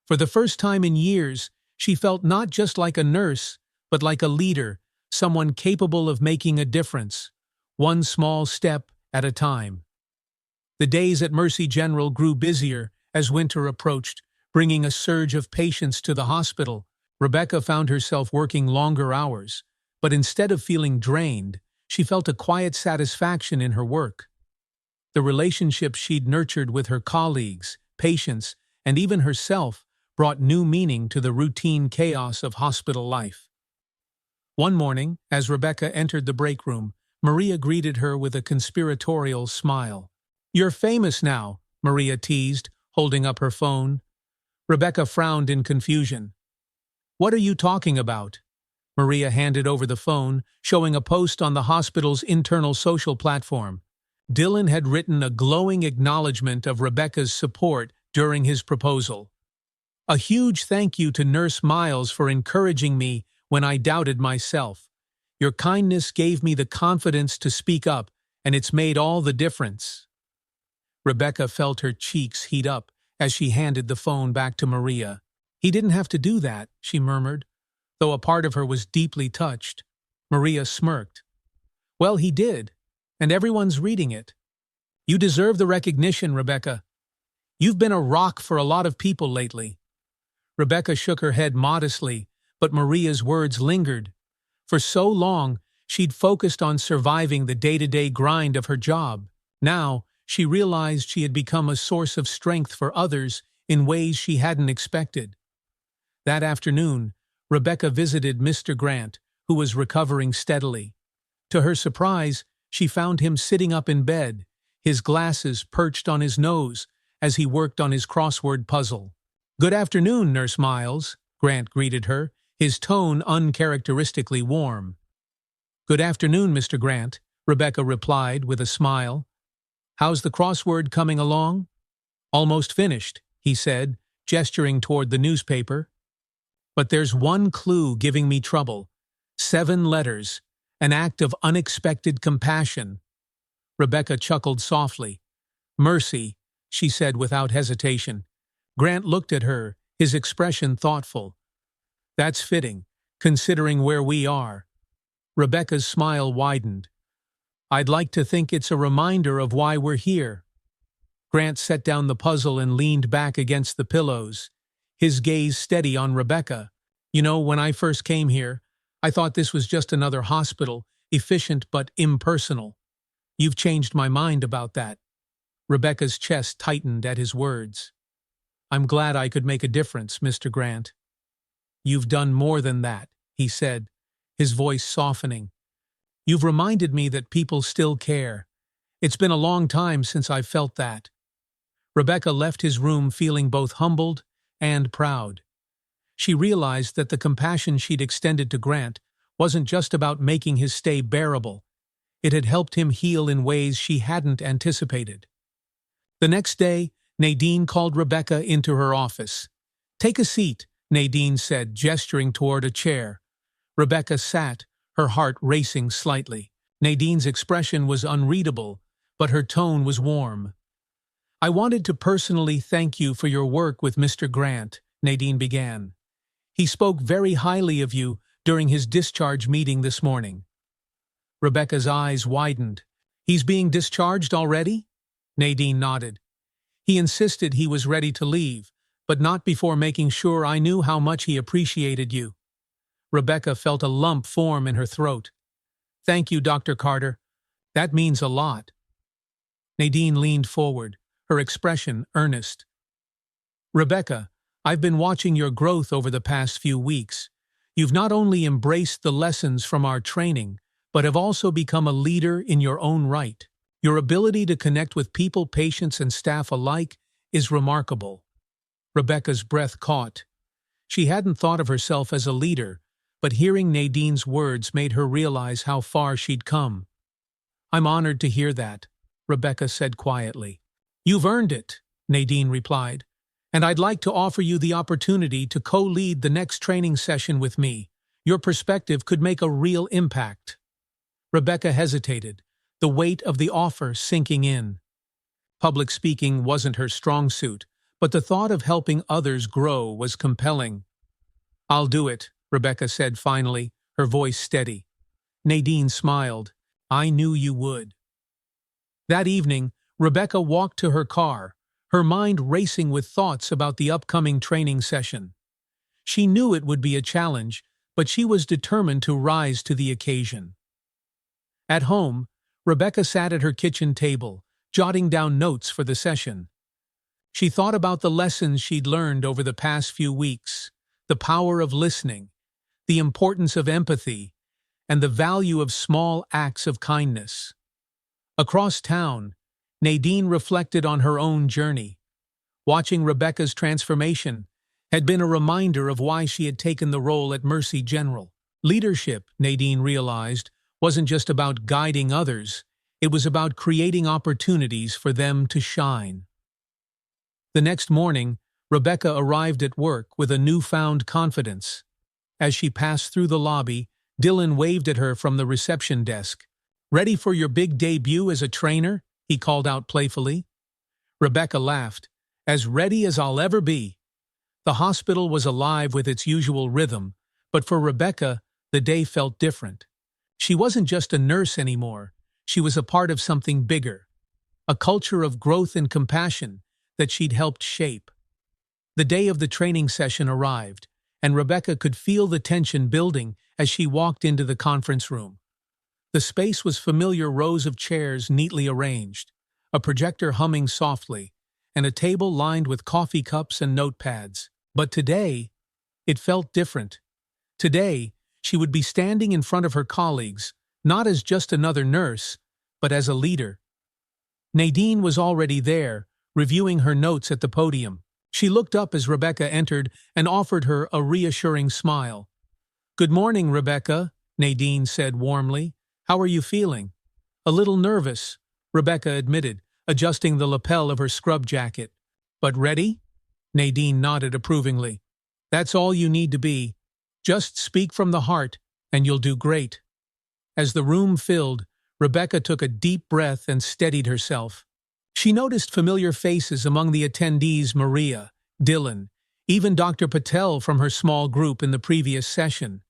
For the first time in years, she felt not just like a nurse, but like a leader, someone capable of making a difference, one small step at a time. The days at Mercy General grew busier as winter approached, bringing a surge of patients to the hospital. Rebecca found herself working longer hours, but instead of feeling drained, she felt a quiet satisfaction in her work. The relationships she'd nurtured with her colleagues, patients, and even herself brought new meaning to the routine chaos of hospital life. One morning, as Rebecca entered the break room, Maria greeted her with a conspiratorial smile. "You're famous now," Maria teased, holding up her phone. Rebecca frowned in confusion. "What are you talking about?" Maria handed over the phone, showing a post on the hospital's internal social platform. Dylan had written a glowing acknowledgement of Rebecca's support during his proposal. "A huge thank you to Nurse Miles for encouraging me when I doubted myself. Your kindness gave me the confidence to speak up, and it's made all the difference." Rebecca felt her cheeks heat up as she handed the phone back to Maria. "He didn't have to do that," she murmured, though a part of her was deeply touched. Maria smirked. "Well, he did, and everyone's reading it. You deserve the recognition, Rebecca. You've been a rock for a lot of people lately." Rebecca shook her head modestly, but Maria's words lingered. For so long, she'd focused on surviving the day-to-day grind of her job. Now, she realized she had become a source of strength for others in ways she hadn't expected. That afternoon, Rebecca visited Mr. Grant, who was recovering steadily. To her surprise, she found him sitting up in bed, his glasses perched on his nose as he worked on his crossword puzzle. "Good afternoon, Nurse Miles," Grant greeted her, his tone uncharacteristically warm. "Good afternoon, Mr. Grant," Rebecca replied with a smile. "How's the crossword coming along?" "Almost finished," he said, gesturing toward the newspaper. "But there's one clue giving me trouble. 7 letters, an act of unexpected compassion." Rebecca chuckled softly. "Mercy," she said without hesitation. Grant looked at her, his expression thoughtful. "That's fitting, considering where we are." Rebecca's smile widened. "I'd like to think it's a reminder of why we're here." Grant set down the puzzle and leaned back against the pillows, his gaze steady on Rebecca. "You know, when I first came here, I thought this was just another hospital, efficient but impersonal. You've changed my mind about that." Rebecca's chest tightened at his words. "I'm glad I could make a difference, Mr. Grant." "You've done more than that," he said, his voice softening. "You've reminded me that people still care. It's been a long time since I've felt that." Rebecca left his room feeling both humbled and proud. She realized that the compassion she'd extended to Grant wasn't just about making his stay bearable. It had helped him heal in ways she hadn't anticipated. The next day, Nadine called Rebecca into her office. "Take a seat," Nadine said, gesturing toward a chair. Rebecca sat, her heart racing slightly. Nadine's expression was unreadable, but her tone was warm. "I wanted to personally thank you for your work with Mr. Grant," Nadine began. "He spoke very highly of you during his discharge meeting this morning." Rebecca's eyes widened. "He's being discharged already?" Nadine nodded. "He insisted he was ready to leave, but not before making sure I knew how much he appreciated you." Rebecca felt a lump form in her throat. "Thank you, Dr. Carter. That means a lot." Nadine leaned forward, her expression earnest. "Rebecca, I've been watching your growth over the past few weeks. You've not only embraced the lessons from our training, but have also become a leader in your own right. Your ability to connect with people, patients, and staff alike is remarkable." Rebecca's breath caught. She hadn't thought of herself as a leader, but hearing Nadine's words made her realize how far she'd come. "I'm honored to hear that," Rebecca said quietly. "You've earned it," Nadine replied, "and I'd like to offer you the opportunity to co-lead the next training session with me. Your perspective could make a real impact." Rebecca hesitated, the weight of the offer sinking in. Public speaking wasn't her strong suit, but the thought of helping others grow was compelling. "I'll do it," Rebecca said finally, her voice steady. Nadine smiled. "I knew you would." That evening, Rebecca walked to her car, her mind racing with thoughts about the upcoming training session. She knew it would be a challenge, but she was determined to rise to the occasion. At home, Rebecca sat at her kitchen table, jotting down notes for the session. She thought about the lessons she'd learned over the past few weeks, the power of listening, the importance of empathy, and the value of small acts of kindness. Across town, Nadine reflected on her own journey. Watching Rebecca's transformation had been a reminder of why she had taken the role at Mercy General. Leadership, Nadine realized, wasn't just about guiding others, it was about creating opportunities for them to shine. The next morning, Rebecca arrived at work with a newfound confidence. As she passed through the lobby, Dylan waved at her from the reception desk. "Ready for your big debut as a trainer?" he called out playfully. Rebecca laughed. "As ready as I'll ever be." The hospital was alive with its usual rhythm, but for Rebecca, the day felt different. She wasn't just a nurse anymore, she was a part of something bigger, a culture of growth and compassion that she'd helped shape. The day of the training session arrived, and Rebecca could feel the tension building as she walked into the conference room. The space was familiar rows of chairs neatly arranged, a projector humming softly, and a table lined with coffee cups and notepads. But today, it felt different. Today, she would be standing in front of her colleagues, not as just another nurse, but as a leader. Nadine was already there, reviewing her notes at the podium. She looked up as Rebecca entered and offered her a reassuring smile. "Good morning, Rebecca," Nadine said warmly. "How are you feeling?" "A little nervous," Rebecca admitted, adjusting the lapel of her scrub jacket. "But ready?" Nadine nodded approvingly. "That's all you need to be. Just speak from the heart, and you'll do great." As the room filled, Rebecca took a deep breath and steadied herself. She noticed familiar faces among the attendees: Maria, Dylan, even Dr. Patel from her small group in the previous session.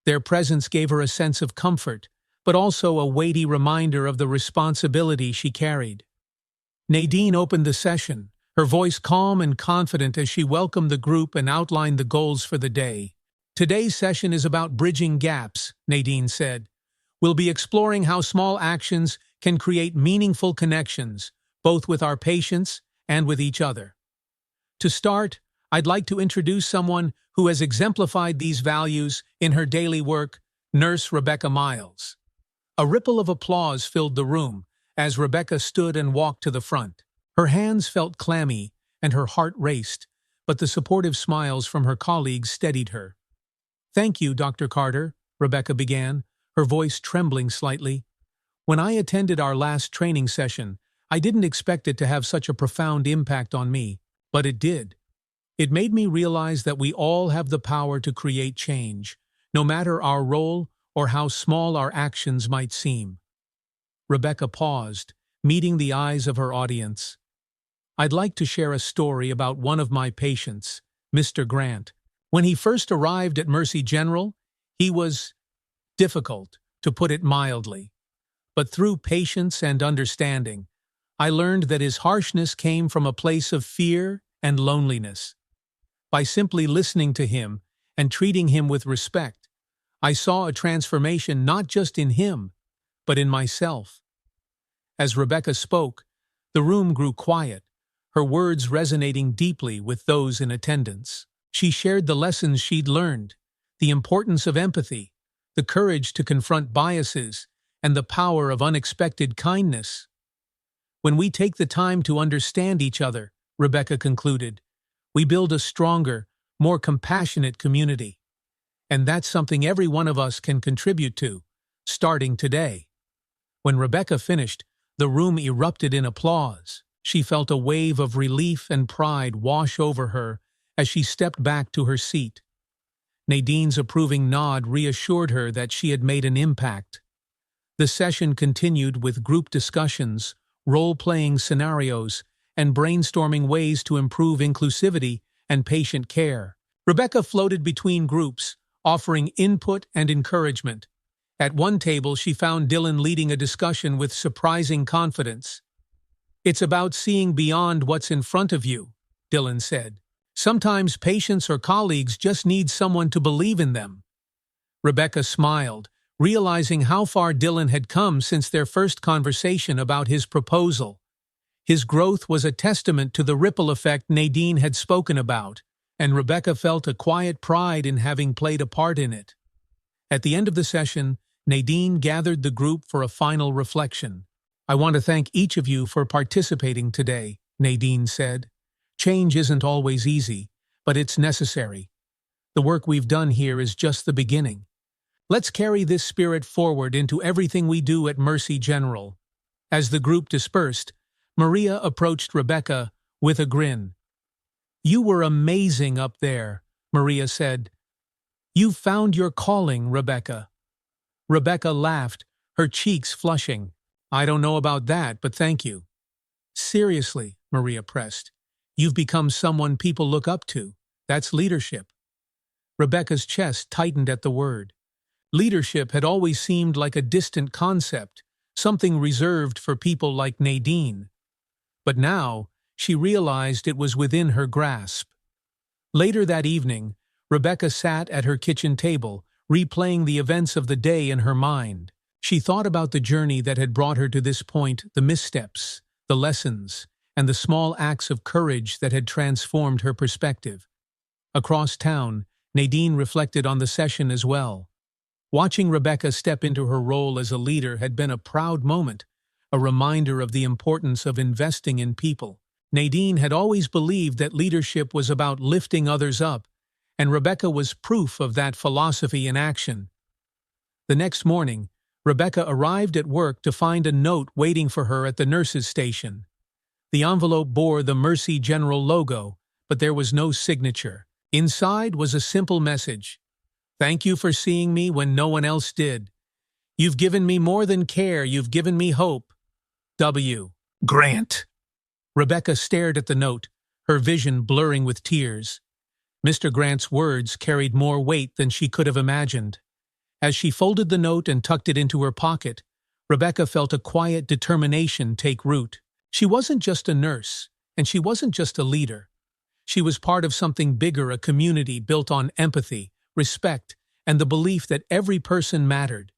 Their presence gave her a sense of comfort, but also a weighty reminder of the responsibility she carried. Nadine opened the session, her voice calm and confident as she welcomed the group and outlined the goals for the day. "Today's session is about bridging gaps," Nadine said. "We'll be exploring how small actions can create meaningful connections, both with our patients and with each other. To start, I'd like to introduce someone who has exemplified these values in her daily work, Nurse Rebecca Miles." A ripple of applause filled the room as Rebecca stood and walked to the front. Her hands felt clammy and her heart raced, but the supportive smiles from her colleagues steadied her. "Thank you, Dr. Carter," Rebecca began, her voice trembling slightly. "When I attended our last training session, I didn't expect it to have such a profound impact on me, but it did. It made me realize that we all have the power to create change, no matter our role or how small our actions might seem." Rebecca paused, meeting the eyes of her audience. "I'd like to share a story about one of my patients, Mr. Grant. When he first arrived at Mercy General, he was difficult, to put it mildly. But through patience and understanding, I learned that his harshness came from a place of fear and loneliness. By simply listening to him and treating him with respect, I saw a transformation not just in him, but in myself." As Rebecca spoke, the room grew quiet, her words resonating deeply with those in attendance. She shared the lessons she'd learned, the importance of empathy, the courage to confront biases, and the power of unexpected kindness. When we take the time to understand each other, Rebecca concluded, we build a stronger, more compassionate community. And that's something every one of us can contribute to, starting today. When Rebecca finished, the room erupted in applause. She felt a wave of relief and pride wash over her as she stepped back to her seat. Nadine's approving nod reassured her that she had made an impact. The session continued with group discussions, role-playing scenarios, and brainstorming ways to improve inclusivity and patient care. Rebecca floated between groups, offering input and encouragement. At one table, she found Dylan leading a discussion with surprising confidence. "It's about seeing beyond what's in front of you," Dylan said. "Sometimes patients or colleagues just need someone to believe in them." Rebecca smiled, realizing how far Dylan had come since their first conversation about his proposal. His growth was a testament to the ripple effect Nadine had spoken about, and Rebecca felt a quiet pride in having played a part in it. At the end of the session, Nadine gathered the group for a final reflection. "I want to thank each of you for participating today," Nadine said. "Change isn't always easy, but it's necessary. The work we've done here is just the beginning. Let's carry this spirit forward into everything we do at Mercy General." As the group dispersed, Maria approached Rebecca with a grin. "You were amazing up there," Maria said. "You've found your calling, Rebecca." Rebecca laughed, her cheeks flushing. "I don't know about that, but thank you." "Seriously," Maria pressed, "you've become someone people look up to. That's leadership." Rebecca's chest tightened at the word. Leadership had always seemed like a distant concept, something reserved for people like Nadine. But now, she realized it was within her grasp. Later that evening, Rebecca sat at her kitchen table, replaying the events of the day in her mind. She thought about the journey that had brought her to this point, the missteps, the lessons, and the small acts of courage that had transformed her perspective. Across town, Nadine reflected on the session as well. Watching Rebecca step into her role as a leader had been a proud moment, a reminder of the importance of investing in people. Nadine had always believed that leadership was about lifting others up, and Rebecca was proof of that philosophy in action. The next morning, Rebecca arrived at work to find a note waiting for her at the nurses' station. The envelope bore the Mercy General logo, but there was no signature. Inside was a simple message. "Thank you for seeing me when no one else did. You've given me more than care, you've given me hope. W. Grant." Rebecca stared at the note, her vision blurring with tears. Mr. Grant's words carried more weight than she could have imagined. As she folded the note and tucked it into her pocket, Rebecca felt a quiet determination take root. She wasn't just a nurse, and she wasn't just a leader. She was part of something bigger, a community built on empathy, respect, and the belief that every person mattered.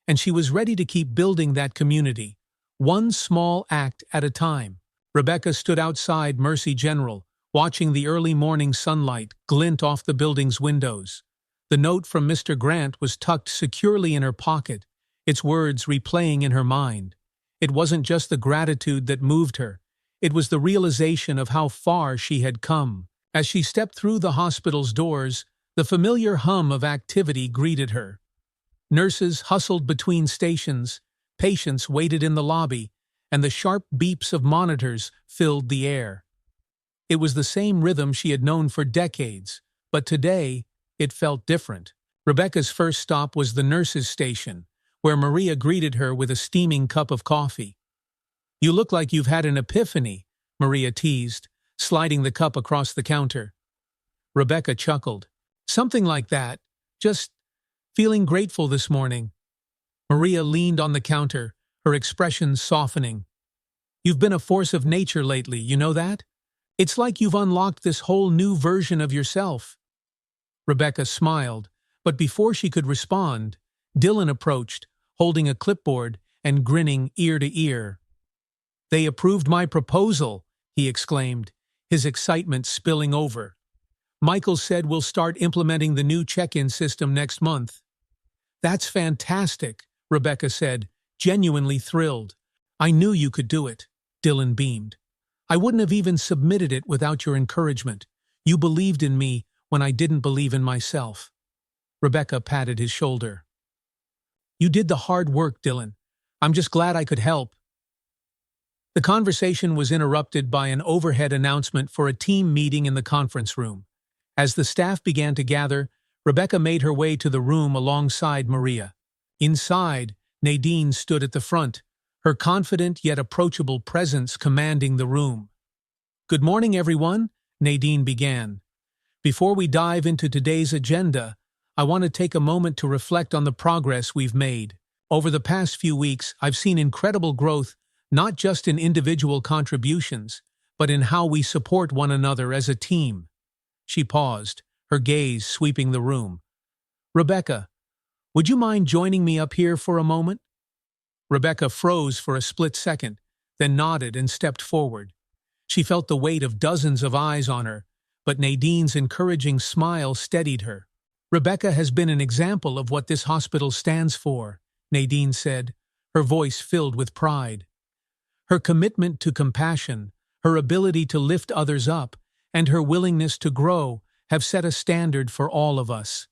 And she was ready to keep building that community, one small act at a time. Rebecca stood outside Mercy General, watching the early morning sunlight glint off the building's windows. The note from Mr. Grant was tucked securely in her pocket, its words replaying in her mind. It wasn't just the gratitude that moved her. It was the realization of how far she had come. As she stepped through the hospital's doors, the familiar hum of activity greeted her. Nurses hustled between stations, patients waited in the lobby, and the sharp beeps of monitors filled the air. It was the same rhythm she had known for decades, but today it felt different. Rebecca's first stop was the nurses' station, where Maria greeted her with a steaming cup of coffee. "You look like you've had an epiphany," Maria teased, sliding the cup across the counter. Rebecca chuckled. "Something like that. Just feeling grateful this morning." Maria leaned on the counter, her expression softening. "You've been a force of nature lately, you know that? It's like you've unlocked this whole new version of yourself." Rebecca smiled, but before she could respond, Dylan approached, holding a clipboard and grinning ear to ear. "They approved my proposal," he exclaimed, his excitement spilling over. Michael said we'll start implementing the new check-in system next month. That's fantastic, Rebecca said, genuinely thrilled. I knew you could do it, Dylan beamed. I wouldn't have even submitted it without your encouragement. You believed in me when I didn't believe in myself. Rebecca patted his shoulder. You did the hard work, Dylan. I'm just glad I could help. The conversation was interrupted by an overhead announcement for a team meeting in the conference room. As the staff began to gather, Rebecca made her way to the room alongside Maria. Inside, Nadine stood at the front, her confident yet approachable presence commanding the room. Good morning, everyone, Nadine began. Before we dive into today's agenda, I want to take a moment to reflect on the progress we've made. Over the past few weeks, I've seen incredible growth, not just in individual contributions, but in how we support one another as a team. She paused, her gaze sweeping the room. Rebecca, would you mind joining me up here for a moment? Rebecca froze for a split second, then nodded and stepped forward. She felt the weight of dozens of eyes on her, but Nadine's encouraging smile steadied her. Rebecca has been an example of what this hospital stands for, Nadine said, her voice filled with pride. Her commitment to compassion, her ability to lift others up, and her willingness to grow have set a standard for all of us.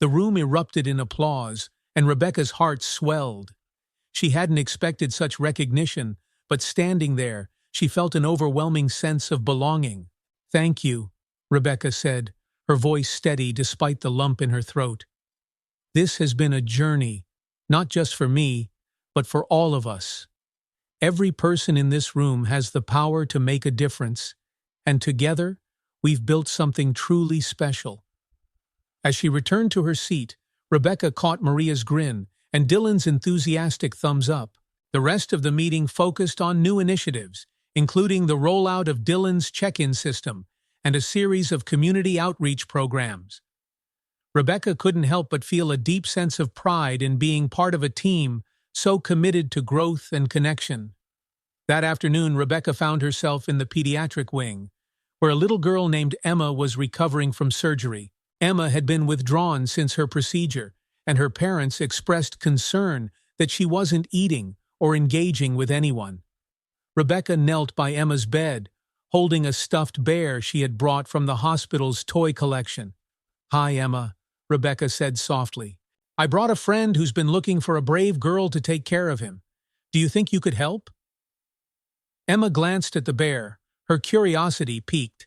The room erupted in applause, and Rebecca's heart swelled. She hadn't expected such recognition, but standing there, she felt an overwhelming sense of belonging. Thank you, Rebecca said, her voice steady despite the lump in her throat. This has been a journey, not just for me, but for all of us. Every person in this room has the power to make a difference, and together, we've built something truly special. As she returned to her seat, Rebecca caught Maria's grin and Dylan's enthusiastic thumbs up. The rest of the meeting focused on new initiatives, including the rollout of Dylan's check-in system and a series of community outreach programs. Rebecca couldn't help but feel a deep sense of pride in being part of a team so committed to growth and connection. That afternoon, Rebecca found herself in the pediatric wing, where a little girl named Emma was recovering from surgery. Emma had been withdrawn since her procedure, and her parents expressed concern that she wasn't eating or engaging with anyone. Rebecca knelt by Emma's bed, holding a stuffed bear she had brought from the hospital's toy collection. "Hi, Emma," Rebecca said softly. "I brought a friend who's been looking for a brave girl to take care of him. Do you think you could help?" Emma glanced at the bear, her curiosity piqued.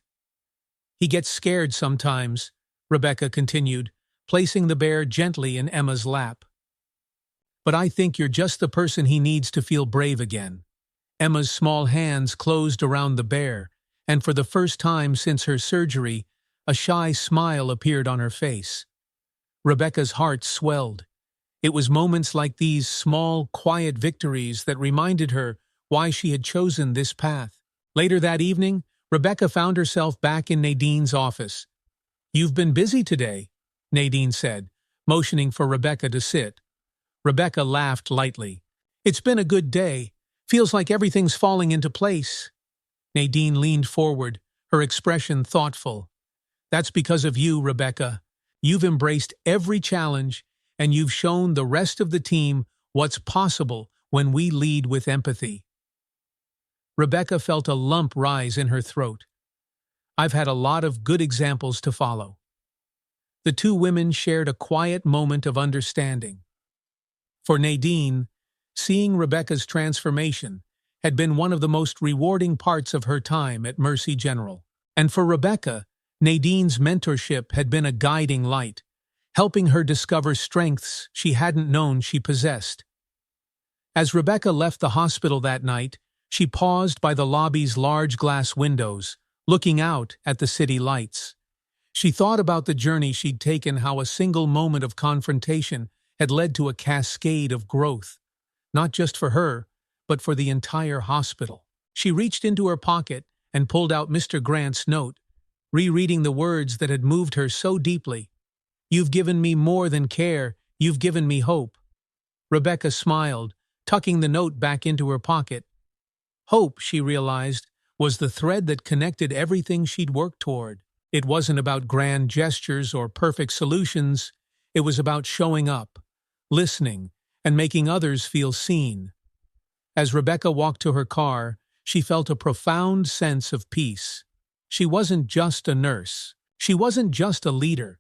"He gets scared sometimes," Rebecca continued, placing the bear gently in Emma's lap. "But I think you're just the person he needs to feel brave again." Emma's small hands closed around the bear, and for the first time since her surgery, a shy smile appeared on her face. Rebecca's heart swelled. It was moments like these small, quiet victories that reminded her why she had chosen this path. Later that evening, Rebecca found herself back in Nadine's office. "You've been busy today," Nadine said, motioning for Rebecca to sit. Rebecca laughed lightly. "It's been a good day. Feels like everything's falling into place." Nadine leaned forward, her expression thoughtful. "That's because of you, Rebecca. You've embraced every challenge, and you've shown the rest of the team what's possible when we lead with empathy." Rebecca felt a lump rise in her throat. "I've had a lot of good examples to follow." The two women shared a quiet moment of understanding. For Nadine, seeing Rebecca's transformation had been one of the most rewarding parts of her time at Mercy General. And for Rebecca, Nadine's mentorship had been a guiding light, helping her discover strengths she hadn't known she possessed. As Rebecca left the hospital that night, she paused by the lobby's large glass windows, looking out at the city lights. She thought about the journey she'd taken, how a single moment of confrontation had led to a cascade of growth, not just for her, but for the entire hospital. She reached into her pocket and pulled out Mr. Grant's note, rereading the words that had moved her so deeply. "You've given me more than care, you've given me hope." Rebecca smiled, tucking the note back into her pocket. Hope, she realized, was the thread that connected everything she'd worked toward. It wasn't about grand gestures or perfect solutions. It was about showing up, listening, and making others feel seen. As Rebecca walked to her car, she felt a profound sense of peace. She wasn't just a nurse. She wasn't just a leader.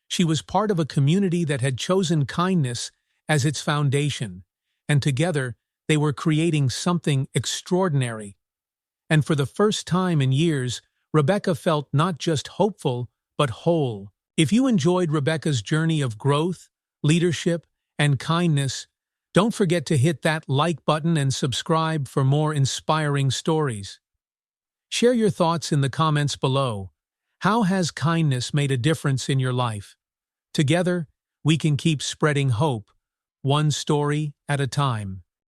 She was part of a community that had chosen kindness as its foundation, and together they were creating something extraordinary. And for the first time in years, Rebecca felt not just hopeful, but whole. If you enjoyed Rebecca's journey of growth, leadership, and kindness, don't forget to hit that like button and subscribe for more inspiring stories. Share your thoughts in the comments below. How has kindness made a difference in your life? Together, we can keep spreading hope, one story at a time.